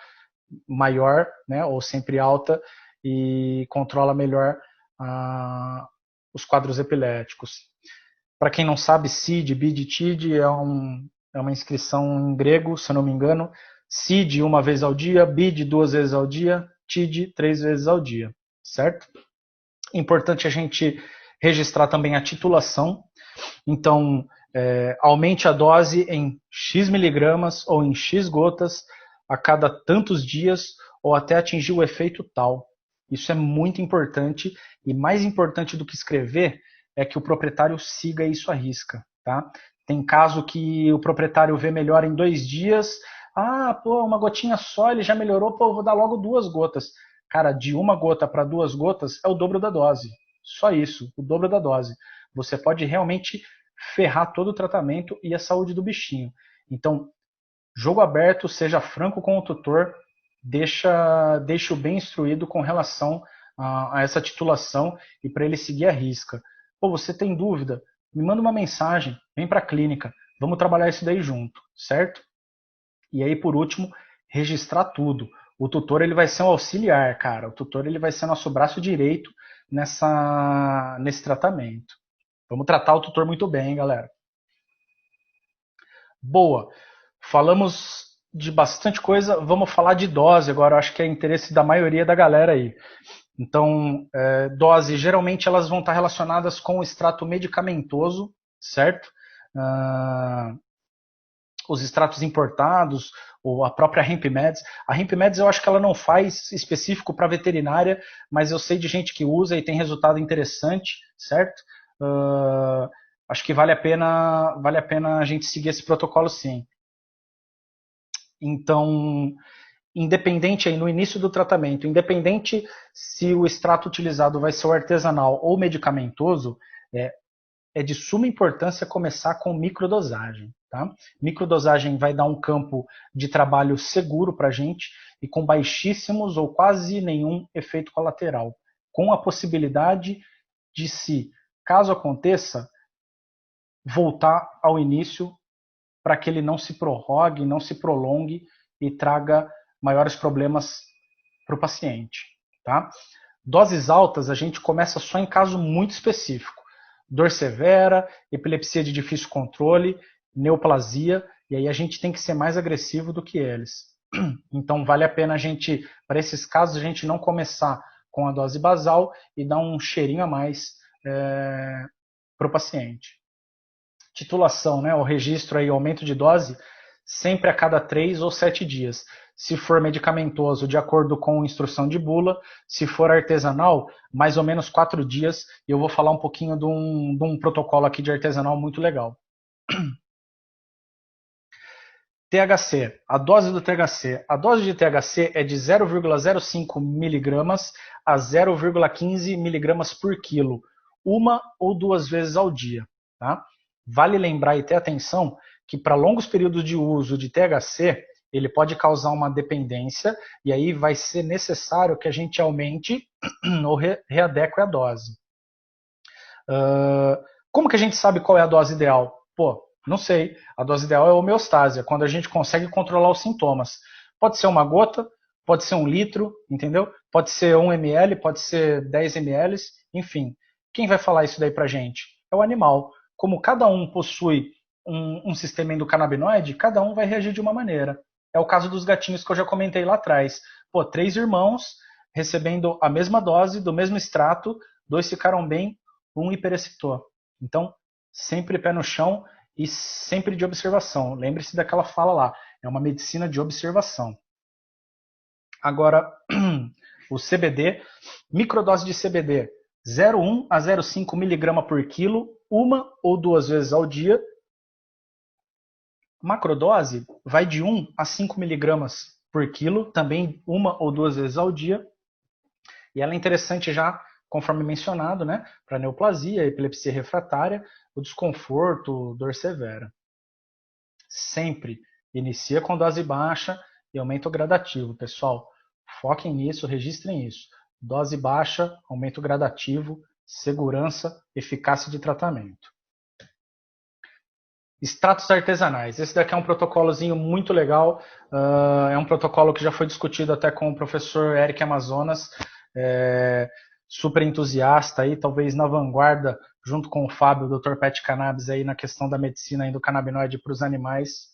maior, né, ou sempre alta, e controla melhor os quadros epiléticos. Para quem não sabe, CID, BID, TID é uma inscrição em grego, se eu não me engano, CID 1 vez ao dia, BID 2 vezes ao dia, TID 3 vezes ao dia, certo? Importante a gente registrar também a titulação. Então, aumente a dose em X miligramas ou em X gotas a cada tantos dias ou até atingir o efeito tal. Isso é muito importante, e mais importante do que escrever é que o proprietário siga isso à risca. Tá? Tem caso que o proprietário vê melhor em 2 dias, uma gotinha só, ele já melhorou, eu vou dar logo 2 gotas. Cara, de 1 gota para 2 gotas é o dobro da dose. Só isso, o dobro da dose. Você pode realmente ferrar todo o tratamento e a saúde do bichinho. Então, jogo aberto, seja franco com o tutor, deixa-o bem instruído com relação a essa titulação e para ele seguir a risca. Você tem dúvida? Me manda uma mensagem, vem para a clínica, vamos trabalhar isso daí junto, certo? E aí, por último, registrar tudo. O tutor ele vai ser um auxiliar, cara. O tutor ele vai ser nosso braço direito nesse tratamento. Vamos tratar o tutor muito bem, hein, galera? Boa. Falamos de bastante coisa, vamos falar de dose agora. Eu acho que é interesse da maioria da galera aí. Então, dose, geralmente elas vão estar relacionadas com o extrato medicamentoso, certo? Os extratos importados, ou a própria HempMeds. A HempMeds eu acho que ela não faz específico para veterinária, mas eu sei de gente que usa e tem resultado interessante, certo? Acho que vale a pena a gente seguir esse protocolo, sim. Então, independente aí no início do tratamento, independente se o extrato utilizado vai ser o artesanal ou medicamentoso, é de suma importância começar com microdosagem. Tá? Microdosagem vai dar um campo de trabalho seguro para a gente e com baixíssimos ou quase nenhum efeito colateral, com a possibilidade de, se caso aconteça, voltar ao início para que ele não se prorrogue, não se prolongue e traga maiores problemas para o paciente. Tá? Doses altas a gente começa só em caso muito específico. Dor severa, epilepsia de difícil controle, neoplasia, e aí a gente tem que ser mais agressivo do que eles. Então vale a pena a gente, para esses casos, a gente não começar com a dose basal e dar um cheirinho a mais para o paciente. Titulação, né, o registro aí, aumento de dose, sempre a cada 3 ou 7 dias. Se for medicamentoso, de acordo com instrução de bula. Se for artesanal, mais ou menos 4 dias. E eu vou falar um pouquinho de um protocolo aqui de artesanal muito legal. THC, a dose do THC. A dose de THC é de 0,05 miligramas a 0,15 miligramas por quilo, 1 ou 2 vezes ao dia. Tá? Vale lembrar e ter atenção que para longos períodos de uso de THC, ele pode causar uma dependência e aí vai ser necessário que a gente aumente ou readeque a dose. Como que a gente sabe qual é a dose ideal? Não sei. A dose ideal é a homeostase, quando a gente consegue controlar os sintomas. Pode ser 1 gota, pode ser 1 litro, entendeu? Pode ser 1 ml, pode ser 10 ml, enfim. Quem vai falar isso daí pra gente? É o animal. Como cada um possui um sistema endocannabinoide, cada um vai reagir de uma maneira. É o caso dos gatinhos que eu já comentei lá atrás. 3 irmãos recebendo a mesma dose, do mesmo extrato, 2 ficaram bem, 1 hiperexcitou. Então, sempre pé no chão e sempre de observação. Lembre-se daquela fala lá, é uma medicina de observação. Agora, o CBD, microdose de CBD, 0,1 a 0,5 mg por quilo, 1 ou 2 vezes ao dia. Macrodose vai de 1 a 5 miligramas por quilo, também 1 ou 2 vezes ao dia. E ela é interessante já, conforme mencionado, né, para neoplasia, epilepsia refratária, o desconforto, dor severa. Sempre inicia com dose baixa e aumento gradativo. Pessoal, foquem nisso, registrem isso. Dose baixa, aumento gradativo, segurança, eficácia de tratamento. Extratos artesanais. Esse daqui é um protocolozinho muito legal. É um protocolo que já foi discutido até com o professor Eric Amazonas, super entusiasta, aí, talvez na vanguarda, junto com o Fábio, o Dr. Pet Cannabis, aí, na questão da medicina endocannabinoide para os animais.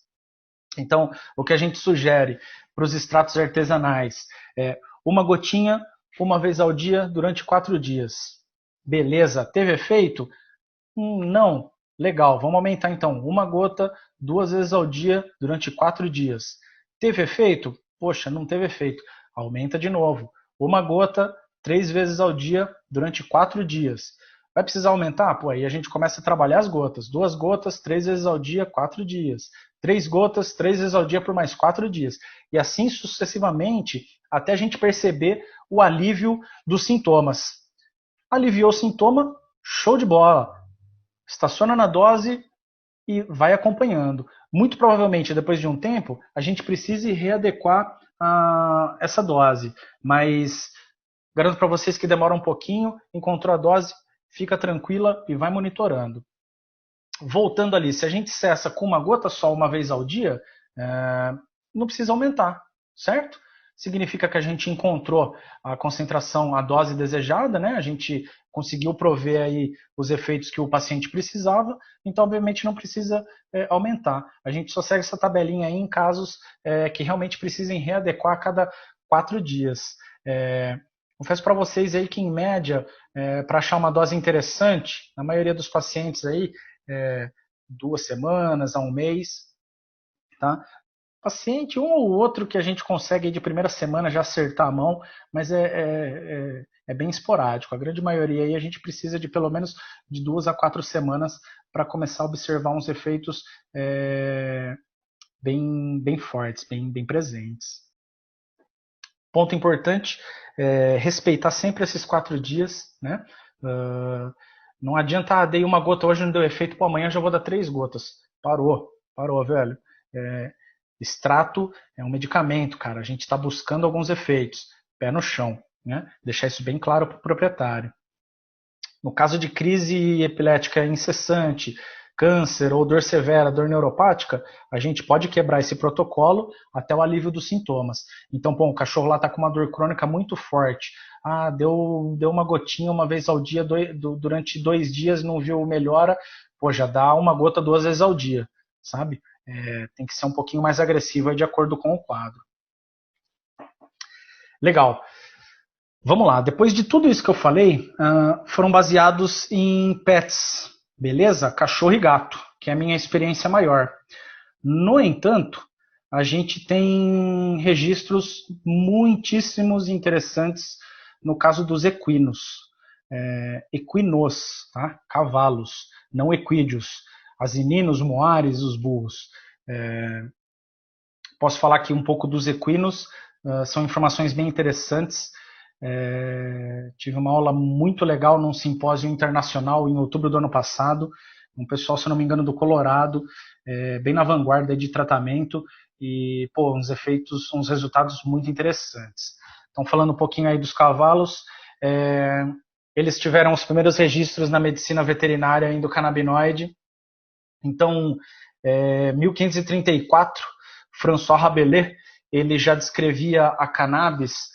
Então, o que a gente sugere para os extratos artesanais é uma gotinha, uma vez ao dia, durante 4 dias. Beleza, teve efeito? Não. Legal, vamos aumentar então. Uma gota, 2 vezes ao dia, durante 4 dias. Teve efeito? Poxa, não teve efeito. Aumenta de novo. Uma gota, 3 vezes ao dia, durante 4 dias. Vai precisar aumentar? Pô, aí a gente começa a trabalhar as gotas. 2 gotas, 3 vezes ao dia, 4 dias. 3 gotas, 3 vezes ao dia por mais 4 dias. E assim sucessivamente, até a gente perceber o alívio dos sintomas. Aliviou o sintoma, show de bola. Estaciona na dose e vai acompanhando. Muito provavelmente, depois de um tempo, a gente precise readequar essa dose. Mas garanto para vocês que demora um pouquinho, encontrou a dose, fica tranquila e vai monitorando. Voltando ali, se a gente cessa com uma gota só uma vez ao dia, não precisa aumentar, certo? Significa que a gente encontrou a concentração, a dose desejada, né? A gente conseguiu prover aí os efeitos que o paciente precisava, então obviamente não precisa aumentar. A gente só segue essa tabelinha aí em casos que realmente precisem readequar a cada 4 dias. Confesso para vocês aí que em média, para achar uma dose interessante, na maioria dos pacientes aí, 2 semanas a 1 mês, tá? Paciente, um ou outro que a gente consegue de primeira semana já acertar a mão, mas é bem esporádico. A grande maioria aí a gente precisa de pelo menos de 2 a 4 semanas para começar a observar uns efeitos bem fortes, bem presentes. Ponto importante, respeitar sempre esses 4 dias, né? Não adianta, dei uma gota hoje, não deu efeito, para amanhã já vou dar 3 gotas. Parou, velho. Extrato é um medicamento, cara. A gente está buscando alguns efeitos. Pé no chão, né? Deixar isso bem claro para o proprietário. No caso de crise epilética incessante, câncer ou dor severa, dor neuropática, a gente pode quebrar esse protocolo até o alívio dos sintomas. Então, o cachorro lá está com uma dor crônica muito forte. Deu uma gotinha uma vez ao dia durante 2 dias, não viu melhora. Já dá uma gota 2 vezes ao dia, sabe? Tem que ser um pouquinho mais agressivo de acordo com o quadro. Legal. Vamos lá. Depois de tudo isso que eu falei, foram baseados em pets, beleza? Cachorro e gato, que é a minha experiência maior. No entanto, a gente tem registros muitíssimos interessantes no caso dos equinos. Equinos, tá? Cavalos, não equídeos. Asininos, moares, os burros. Posso falar aqui um pouco dos equinos, são informações bem interessantes. Tive uma aula muito legal num simpósio internacional em outubro do ano passado, um pessoal, se não me engano, do Colorado, bem na vanguarda de tratamento e uns resultados muito interessantes. Então, falando um pouquinho aí dos cavalos, eles tiveram os primeiros registros na medicina veterinária endocannabinoide. Então, 1534, François Rabelais, ele já descrevia a cannabis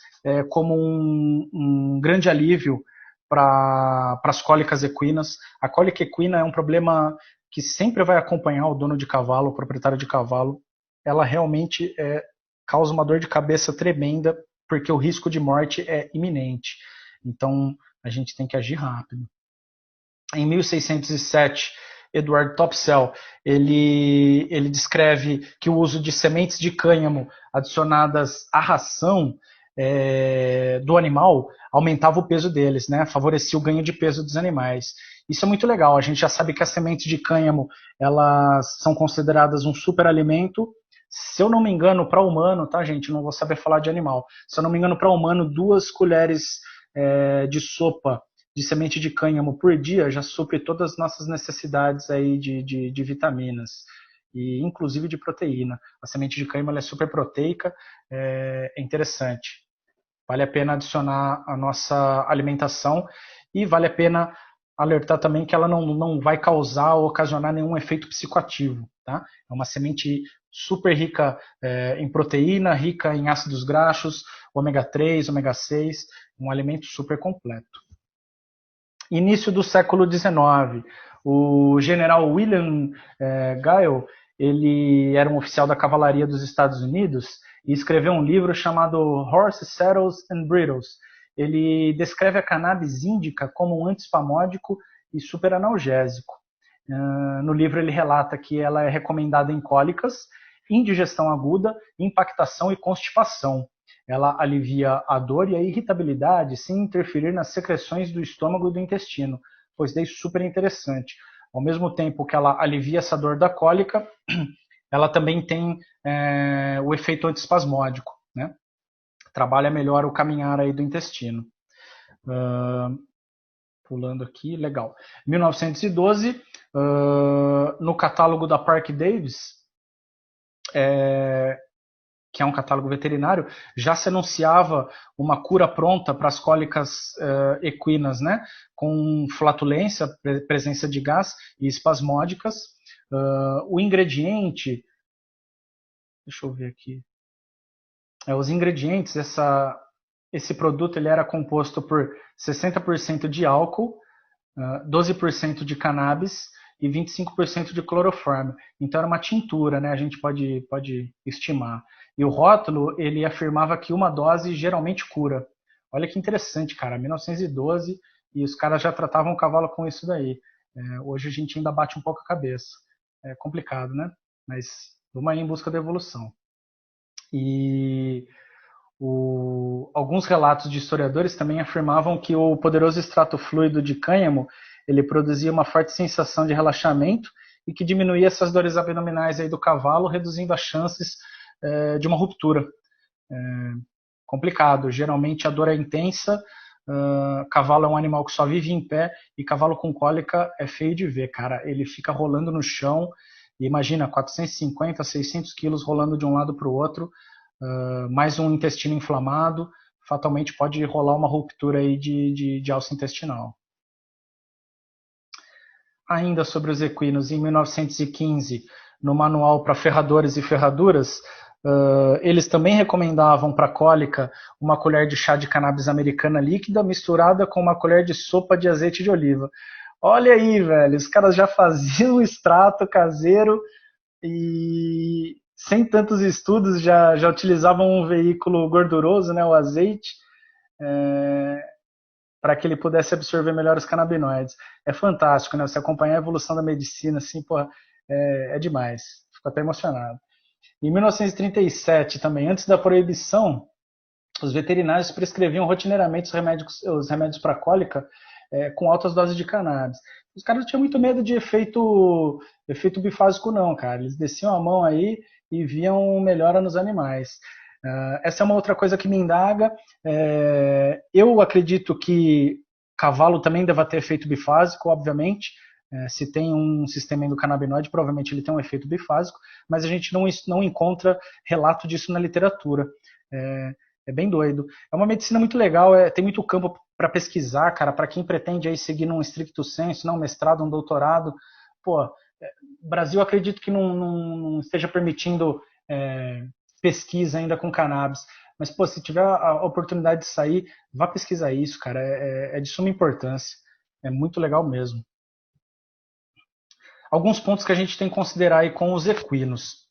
como um grande alívio para as cólicas equinas. A cólica equina é um problema que sempre vai acompanhar o dono de cavalo, o proprietário de cavalo. Ela realmente causa uma dor de cabeça tremenda, porque o risco de morte é iminente. Então, a gente tem que agir rápido. Em 1607, Edward Topsell, ele descreve que o uso de sementes de cânhamo adicionadas à ração do animal aumentava o peso deles, né? Favorecia o ganho de peso dos animais. Isso é muito legal. A gente já sabe que as sementes de cânhamo elas são consideradas um superalimento. Se eu não me engano, para humano, tá, gente? Não vou saber falar de animal. Se eu não me engano, para humano, 2 colheres de sopa de semente de cânhamo por dia já supre todas as nossas necessidades aí de vitaminas e inclusive de proteína. A semente de cânhamo ela é super proteica, é interessante. Vale a pena adicionar a nossa alimentação e vale a pena alertar também que ela não vai causar ou ocasionar nenhum efeito psicoativo. Tá? É uma semente super rica em proteína, rica em ácidos graxos, ômega 3, ômega 6, um alimento super completo. Início do século XIX, o general William Guile, ele era um oficial da cavalaria dos Estados Unidos e escreveu um livro chamado Horses, Saddles and Bridles. Ele descreve a cannabis índica como um antiespasmódico e superanalgésico. No livro ele relata que ela é recomendada em cólicas, indigestão aguda, impactação e constipação. Ela alivia a dor e a irritabilidade sem interferir nas secreções do estômago e do intestino. Pois daí super interessante. Ao mesmo tempo que ela alivia essa dor da cólica, ela também tem o efeito antiespasmódico, né? Trabalha melhor o caminhar aí do intestino. Pulando aqui, legal. 1912, no catálogo da Parke Davis, que é um catálogo veterinário, já se anunciava uma cura pronta para as cólicas equinas, né? Com flatulência, presença de gás e espasmódicas. O ingrediente, deixa eu ver aqui, os ingredientes, esse produto ele era composto por 60% de álcool, 12% de cannabis e 25% de clorofórmio. Então era uma tintura, né? A gente pode estimar. E o rótulo, ele afirmava que uma dose geralmente cura. Olha que interessante, cara. 1912 e os caras já tratavam o cavalo com isso daí. Hoje a gente ainda bate um pouco a cabeça. É complicado, né? Mas vamos aí em busca da evolução. E alguns relatos de historiadores também afirmavam que o poderoso extrato fluido de cânhamo ele produzia uma forte sensação de relaxamento e que diminuía essas dores abdominais aí do cavalo, reduzindo as chances de uma ruptura. Complicado. Geralmente a dor é intensa, cavalo é um animal que só vive em pé e cavalo com cólica é feio de ver, cara. Ele fica rolando no chão e imagina 450, 600 quilos rolando de um lado para o outro, mais um intestino inflamado, fatalmente pode rolar uma ruptura aí de alça intestinal. Ainda sobre os equinos, em 1915, no manual para ferradores e ferraduras, eles também recomendavam para cólica uma colher de chá de cannabis americana líquida misturada com uma colher de sopa de azeite de oliva. Olha aí, velho, os caras já faziam um extrato caseiro e sem tantos estudos já utilizavam um veículo gorduroso, né, o azeite, para que ele pudesse absorver melhor os canabinoides. É fantástico, né? Você acompanhar a evolução da medicina, assim, porra, é demais. Fico até emocionado. Em 1937, também, antes da proibição, os veterinários prescreviam rotineiramente os remédios para cólica com altas doses de cannabis. Os caras não tinham muito medo de efeito bifásico, não, cara. Eles desciam a mão aí e viam melhora nos animais. Essa é uma outra coisa que me indaga. Eu acredito que cavalo também deva ter efeito bifásico, obviamente. Se tem um sistema endocannabinoide, provavelmente ele tem um efeito bifásico, mas a gente não encontra relato disso na literatura. É bem doido. É uma medicina muito legal, tem muito campo para pesquisar, cara, para quem pretende aí seguir num stricto sensu, um mestrado, um doutorado. Pô, o Brasil acredito que não esteja permitindo pesquisa ainda com cannabis. Mas, pô, se tiver a oportunidade de sair, vá pesquisar isso, cara. É de suma importância. É muito legal mesmo. Alguns pontos que a gente tem que considerar aí com os equinos.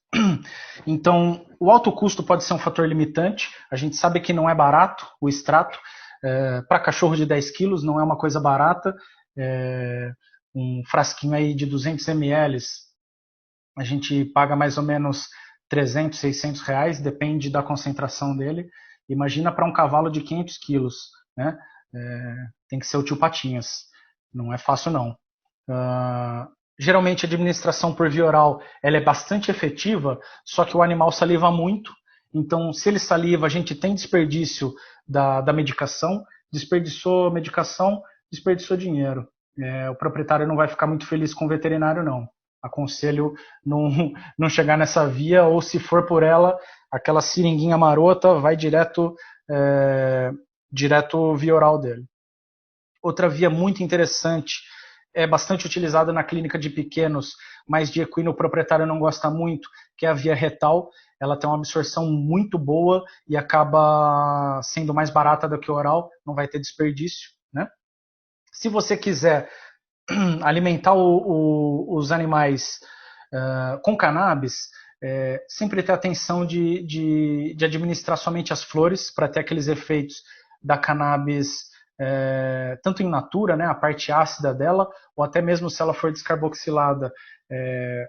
Então, o alto custo pode ser um fator limitante. A gente sabe que não é barato o extrato. Para cachorro de 10 quilos não é uma coisa barata. Um frasquinho aí de 200 ml, a gente paga mais ou menos 300, 600 reais, depende da concentração dele. Imagina para um cavalo de 500 quilos, né? Tem que ser o tio Patinhas. Não é fácil, não. Geralmente a administração por via oral ela é bastante efetiva, só que o animal saliva muito. Então, se ele saliva, a gente tem desperdício da medicação. Desperdiçou medicação, desperdiçou dinheiro. O proprietário não vai ficar muito feliz com o veterinário, não. Aconselho não chegar nessa via, ou se for por ela, aquela seringuinha marota vai direto via oral dele. Outra via muito interessante, é bastante utilizada na clínica de pequenos, mas de equino o proprietário não gosta muito, que é a via retal. Ela tem uma absorção muito boa e acaba sendo mais barata do que o oral, não vai ter desperdício, né? Se você quiser alimentar os animais Com cannabis, sempre ter atenção de administrar somente as flores para ter aqueles efeitos da cannabis, tanto em natura, né, a parte ácida dela, ou até mesmo se ela for descarboxilada,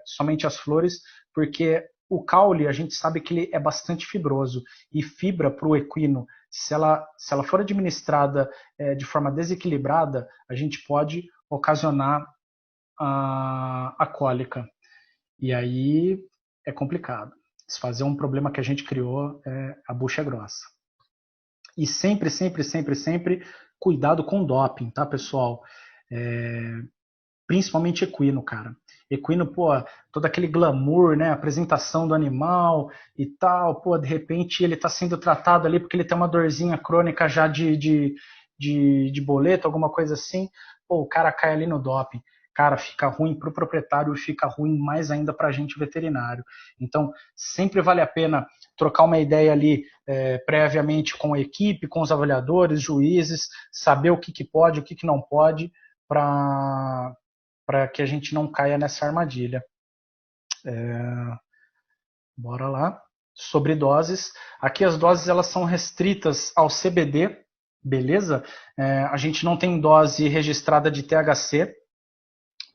somente as flores, porque o caule, a gente sabe que ele é bastante fibroso, e fibra para o equino, se ela for administrada de forma desequilibrada, a gente pode ocasionar a cólica. E aí é complicado. Desfazer um problema que a gente criou, a bucha é grossa. E sempre, sempre, sempre, sempre cuidado com doping, tá, pessoal? Principalmente equino, cara. Equino, pô, todo aquele glamour, né, apresentação do animal e tal, pô, de repente ele tá sendo tratado ali porque ele tem uma dorzinha crônica já de boleto, alguma coisa assim, pô, o cara cai ali no doping. Cara, fica ruim para o proprietário e fica ruim mais ainda para a gente veterinário. Então, sempre vale a pena trocar uma ideia ali previamente com a equipe, com os avaliadores, juízes, saber o que pode, o que não pode, para que a gente não caia nessa armadilha. Bora lá. Sobre doses. Aqui as doses elas são restritas ao CBD, beleza? A gente não tem dose registrada de THC.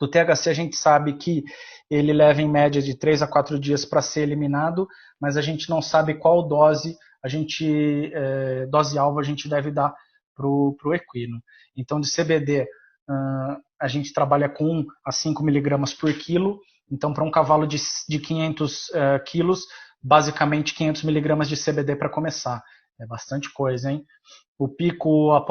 Do THC a gente sabe que ele leva em média de 3 a 4 dias para ser eliminado, mas a gente não sabe qual dose dose-alvo a gente deve dar para o equino. Então, de CBD, a gente trabalha com 1 a 5 miligramas por quilo. Então, para um cavalo de 500 quilos, basicamente 500 miligramas de CBD para começar. É bastante coisa, hein? O pico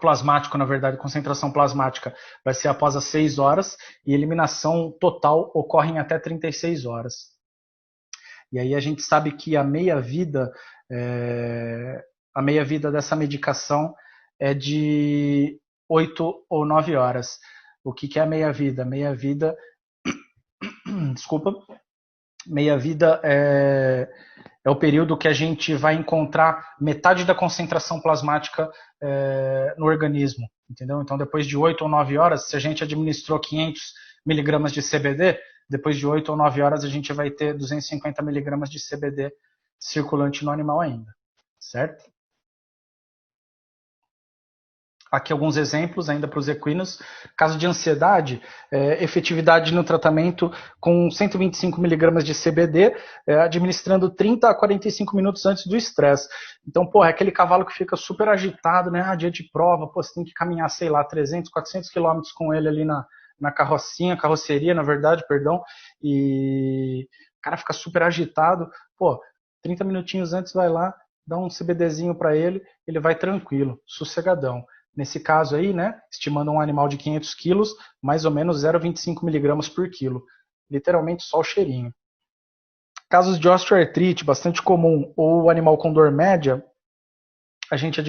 plasmático, na verdade, concentração plasmática, vai ser após as 6 horas e eliminação total ocorre em até 36 horas. E aí a gente sabe que a meia-vida dessa medicação é de 8 ou 9 horas. O que é a meia-vida? Meia-vida, desculpa, meia-vida é o período que a gente vai encontrar metade da concentração plasmática no organismo, entendeu? Então, depois de 8 ou 9 horas, se a gente administrou 500 miligramas de CBD, depois de 8 ou 9 horas a gente vai ter 250 miligramas de CBD circulante no animal ainda, certo? Aqui alguns exemplos ainda para os equinos. Caso de ansiedade, efetividade no tratamento com 125 miligramas de CBD, administrando 30 a 45 minutos antes do estresse. Então, é aquele cavalo que fica super agitado, né? Dia de prova, você tem que caminhar, sei lá, 300, 400 quilômetros com ele ali na carroceria, na verdade, perdão, e o cara fica super agitado. 30 minutinhos antes vai lá, dá um CBDzinho para ele, ele vai tranquilo, sossegadão. Nesse caso aí, né, estimando um animal de 500 quilos, mais ou menos 0,25 miligramas por quilo. Literalmente só o cheirinho. Casos de osteoartrite, bastante comum, ou animal com dor média, a gente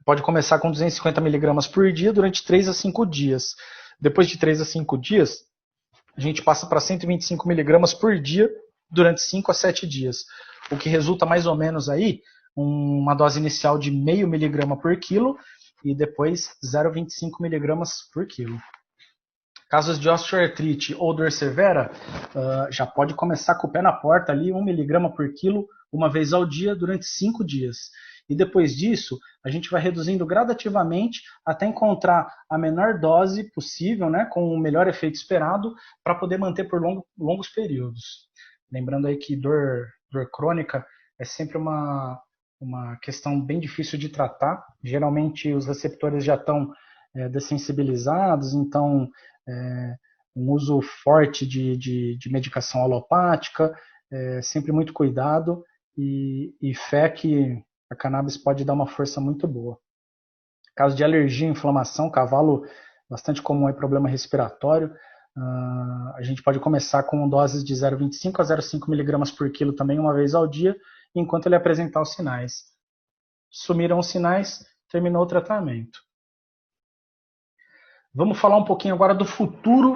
pode começar com 250 miligramas por dia durante 3 a 5 dias. Depois de 3 a 5 dias, a gente passa para 125 miligramas por dia durante 5 a 7 dias. O que resulta mais ou menos aí uma dose inicial de 0,5 miligrama por quilo, e depois 0,25 miligramas por quilo. Casos de osteoartrite ou dor severa, já pode começar com o pé na porta ali, 1 miligrama por quilo, uma vez ao dia, durante 5 dias. E depois disso, a gente vai reduzindo gradativamente até encontrar a menor dose possível, né, com o melhor efeito esperado, para poder manter por longos períodos. Lembrando aí que dor crônica é sempre uma questão bem difícil de tratar. Geralmente os receptores já estão dessensibilizados, então um uso forte de medicação alopática, sempre muito cuidado e fé que a cannabis pode dar uma força muito boa. Caso de alergia, inflamação, cavalo bastante comum é problema respiratório, a gente pode começar com doses de 0,25 a 0,5 miligramas por quilo também uma vez ao dia, enquanto ele apresentar os sinais. Sumiram os sinais, terminou o tratamento. Vamos falar um pouquinho agora do futuro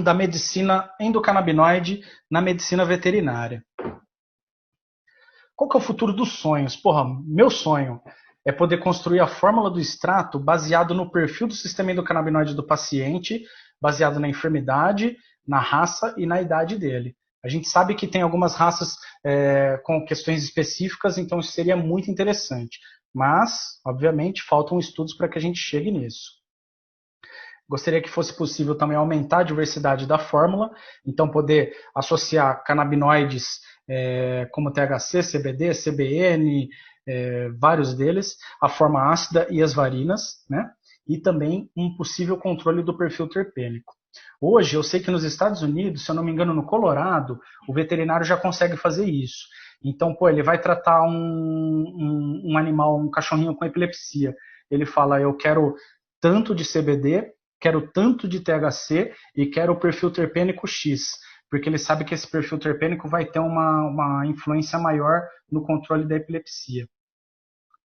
da medicina endocannabinoide na medicina veterinária. Qual que é o futuro dos sonhos? Meu sonho é poder construir a fórmula do extrato baseado no perfil do sistema endocannabinoide do paciente, baseado na enfermidade, na raça e na idade dele. A gente sabe que tem algumas raças com questões específicas, então isso seria muito interessante. Mas, obviamente, faltam estudos para que a gente chegue nisso. Gostaria que fosse possível também aumentar a diversidade da fórmula, então poder associar canabinoides como THC, CBD, CBN, vários deles, a forma ácida e as varinas, né? E também um possível controle do perfil terpênico. Hoje, eu sei que nos Estados Unidos, se eu não me engano, no Colorado, o veterinário já consegue fazer isso. Então, ele vai tratar um animal, um cachorrinho com epilepsia. Ele fala, eu quero tanto de CBD, quero tanto de THC e quero o perfil terpênico X, porque ele sabe que esse perfil terpênico vai ter uma influência maior no controle da epilepsia.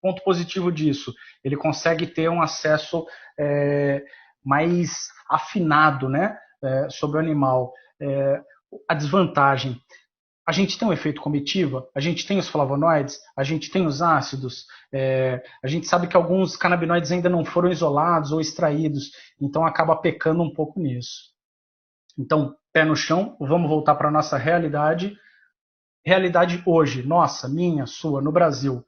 Ponto positivo disso, ele consegue ter um acesso mais afinado, né, sobre o animal. A desvantagem, a gente tem um efeito comitiva, a gente tem os flavonoides, a gente tem os ácidos, a gente sabe que alguns canabinoides ainda não foram isolados ou extraídos, então acaba pecando um pouco nisso. Então, pé no chão, vamos voltar para a nossa realidade. Realidade hoje, nossa, minha, sua, no Brasil.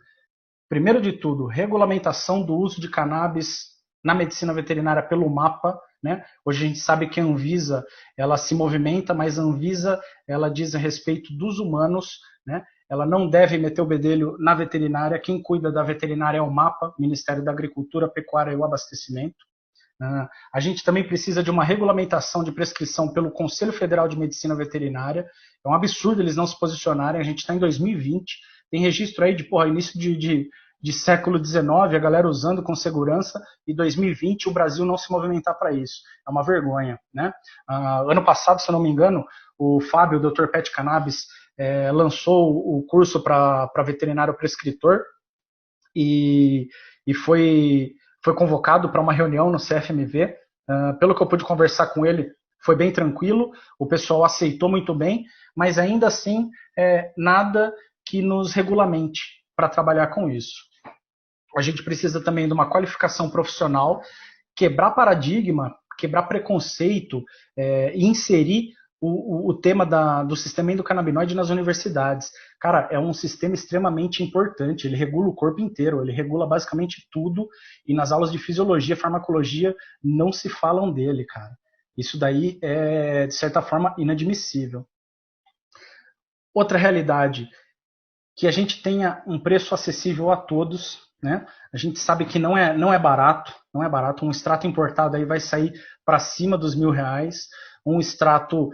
Primeiro de tudo, regulamentação do uso de cannabis na medicina veterinária pelo MAPA, né? Hoje a gente sabe que a Anvisa ela se movimenta, mas a Anvisa ela diz a respeito dos humanos, né? Ela não deve meter o bedelho na veterinária. Quem cuida da veterinária é o MAPA, Ministério da Agricultura, Pecuária e o Abastecimento. A gente também precisa de uma regulamentação de prescrição pelo Conselho Federal de Medicina Veterinária. É um absurdo eles não se posicionarem. A gente está em 2020, tem registro aí de início de século XIX, a galera usando com segurança, e 2020 o Brasil não se movimentar para isso. É uma vergonha, né? Ano passado, se eu não me engano, o Fábio, o Dr. Pet Cannabis, lançou o curso para veterinário prescritor e foi convocado para uma reunião no CFMV. Pelo que eu pude conversar com ele, foi bem tranquilo, o pessoal aceitou muito bem, mas ainda assim, nada que nos regulamente para trabalhar com isso. A gente precisa também de uma qualificação profissional, quebrar paradigma, quebrar preconceito e inserir o tema do sistema endocannabinoide nas universidades. Cara, é um sistema extremamente importante, ele regula o corpo inteiro, ele regula basicamente tudo, e nas aulas de fisiologia, farmacologia, não se falam dele, cara. Isso daí é, de certa forma, inadmissível. Outra realidade, que a gente tenha um preço acessível a todos, né? A gente sabe que não é barato, um extrato importado aí vai sair para cima dos R$1.000, um extrato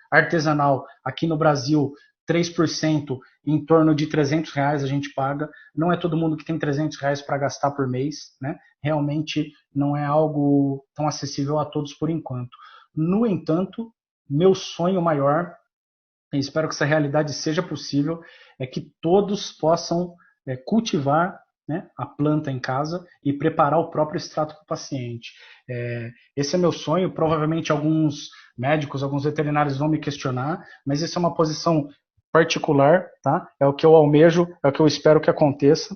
artesanal aqui no Brasil, 3%, em torno de R$300 a gente paga. Não é todo mundo que tem R$300 para gastar por mês, né? Realmente não é algo tão acessível a todos por enquanto. No entanto, meu sonho maior, e espero que essa realidade seja possível, é que todos possam cultivar, né, a planta em casa e preparar o próprio extrato para o paciente. Esse é meu sonho. Provavelmente alguns médicos, alguns veterinários vão me questionar, mas isso é uma posição particular, tá? É o que eu almejo, é o que eu espero que aconteça,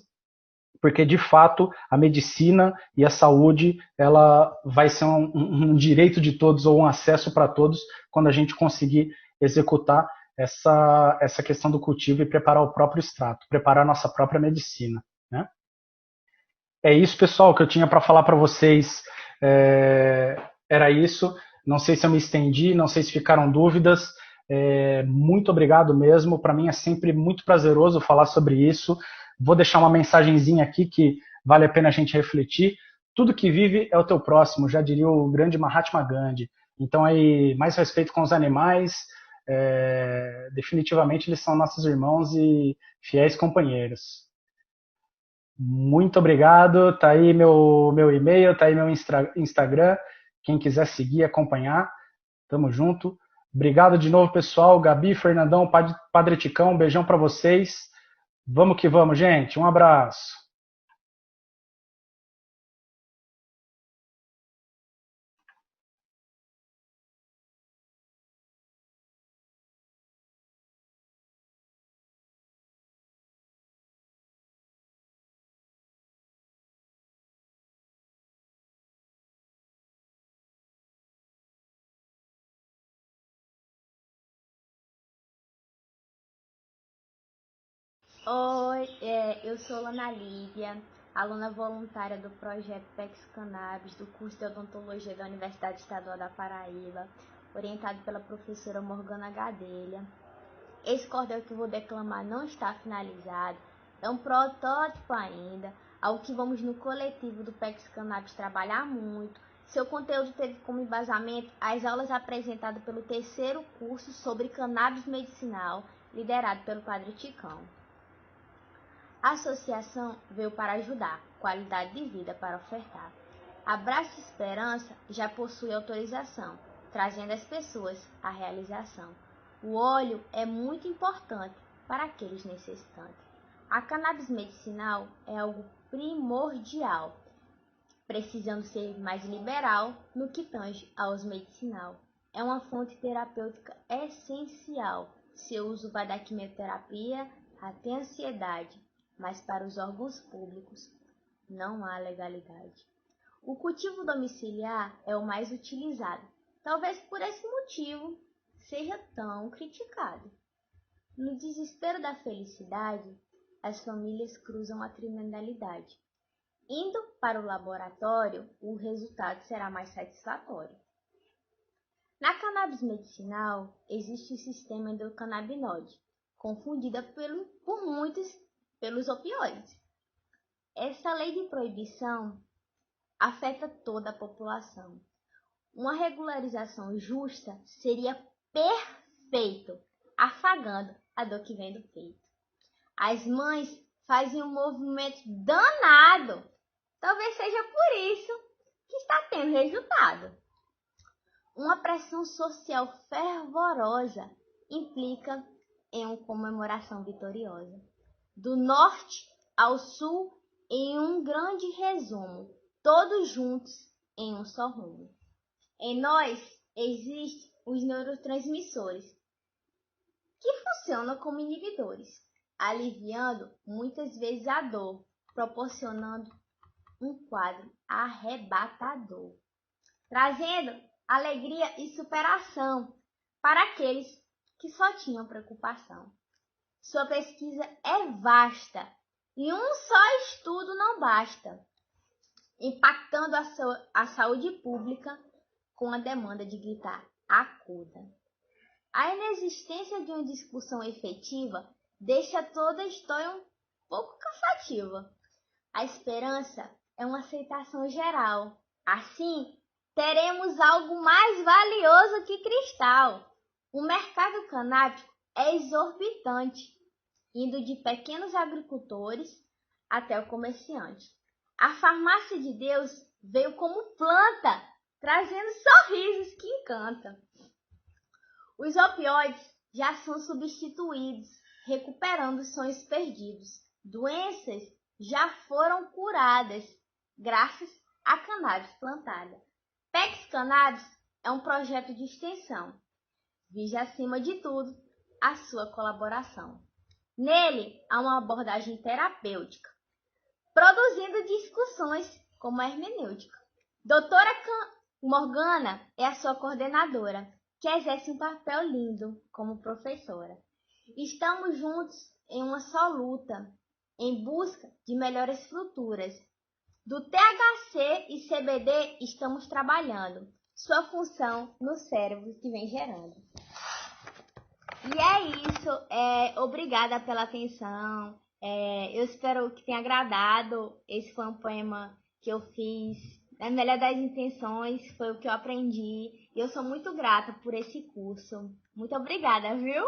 porque de fato a medicina e a saúde ela vai ser um direito de todos ou um acesso para todos quando a gente conseguir executar essa questão do cultivo e preparar o próprio extrato, preparar a nossa própria medicina, né? É isso, pessoal, que eu tinha para falar para vocês. Era isso. Não sei se eu me estendi, não sei se ficaram dúvidas. Muito obrigado mesmo. Para mim é sempre muito prazeroso falar sobre isso. Vou deixar uma mensagenzinha aqui que vale a pena a gente refletir. Tudo que vive é o teu próximo, já diria o grande Mahatma Gandhi. Então, aí, mais respeito com os animais. Definitivamente eles são nossos irmãos e fiéis companheiros. Muito obrigado. Tá aí meu e-mail, tá aí meu Instagram. Quem quiser seguir, acompanhar, tamo junto. Obrigado de novo, pessoal. Gabi, Fernandão, Padre Ticão, um beijão para vocês. Vamos que vamos, gente. Um abraço. Oi, eu sou Lana Lívia, aluna voluntária do projeto PEX Cannabis, do curso de odontologia da Universidade Estadual da Paraíba, orientado pela professora Morgana Gadelha. Esse cordel que vou declamar não está finalizado, é um protótipo ainda, algo que vamos no coletivo do PEX Cannabis trabalhar muito. Seu conteúdo teve como embasamento as aulas apresentadas pelo terceiro curso sobre cannabis medicinal, liderado pelo Padre Ticão. A associação veio para ajudar, qualidade de vida para ofertar. Abraço Esperança já possui autorização, trazendo às pessoas a realização. O óleo é muito importante para aqueles necessitantes. A cannabis medicinal é algo primordial, precisando ser mais liberal no que tange ao uso medicinal. É uma fonte terapêutica essencial. Seu uso vai da quimioterapia até a ansiedade, mas para os órgãos públicos não há legalidade. O cultivo domiciliar é o mais utilizado, talvez por esse motivo seja tão criticado. No desespero da felicidade, as famílias cruzam a criminalidade. Indo para o laboratório, o resultado será mais satisfatório. Na cannabis medicinal, existe o sistema endocannabinoide, confundida por muitos pelos opioides. Essa lei de proibição afeta toda a população. Uma regularização justa seria perfeito, afagando a dor que vem do peito. As mães fazem um movimento danado. Talvez seja por isso que está tendo resultado. Uma pressão social fervorosa implica em uma comemoração vitoriosa. Do norte ao sul, em um grande resumo, todos juntos em um só rumo. Em nós existem os neurotransmissores, que funcionam como inibidores, aliviando muitas vezes a dor, proporcionando um quadro arrebatador, trazendo alegria e superação para aqueles que só tinham preocupação. Sua pesquisa é vasta e um só estudo não basta, impactando a saúde pública com a demanda de gritar acuda. A inexistência de uma discussão efetiva deixa toda a história um pouco cansativa. A esperança é uma aceitação geral. Assim, teremos algo mais valioso que cristal. O mercado canábico é exorbitante, indo de pequenos agricultores até o comerciante. A farmácia de Deus veio como planta, trazendo sorrisos que encantam. Os opioides já são substituídos, recuperando sonhos perdidos. Doenças já foram curadas, graças à cannabis plantada. PEX Cannabis é um projeto de extensão. Vise, acima de tudo, a sua colaboração. Nele, há uma abordagem terapêutica, produzindo discussões como a hermenêutica. Doutora Morgana é a sua coordenadora, que exerce um papel lindo como professora. Estamos juntos em uma só luta, em busca de melhores futuras. Do THC e CBD estamos trabalhando, sua função no cérebro que vem gerando. E é isso, obrigada pela atenção, eu espero que tenha agradado. Esse foi um poema que eu fiz na melhor das intenções, foi o que eu aprendi, e eu sou muito grata por esse curso. Muito obrigada, viu?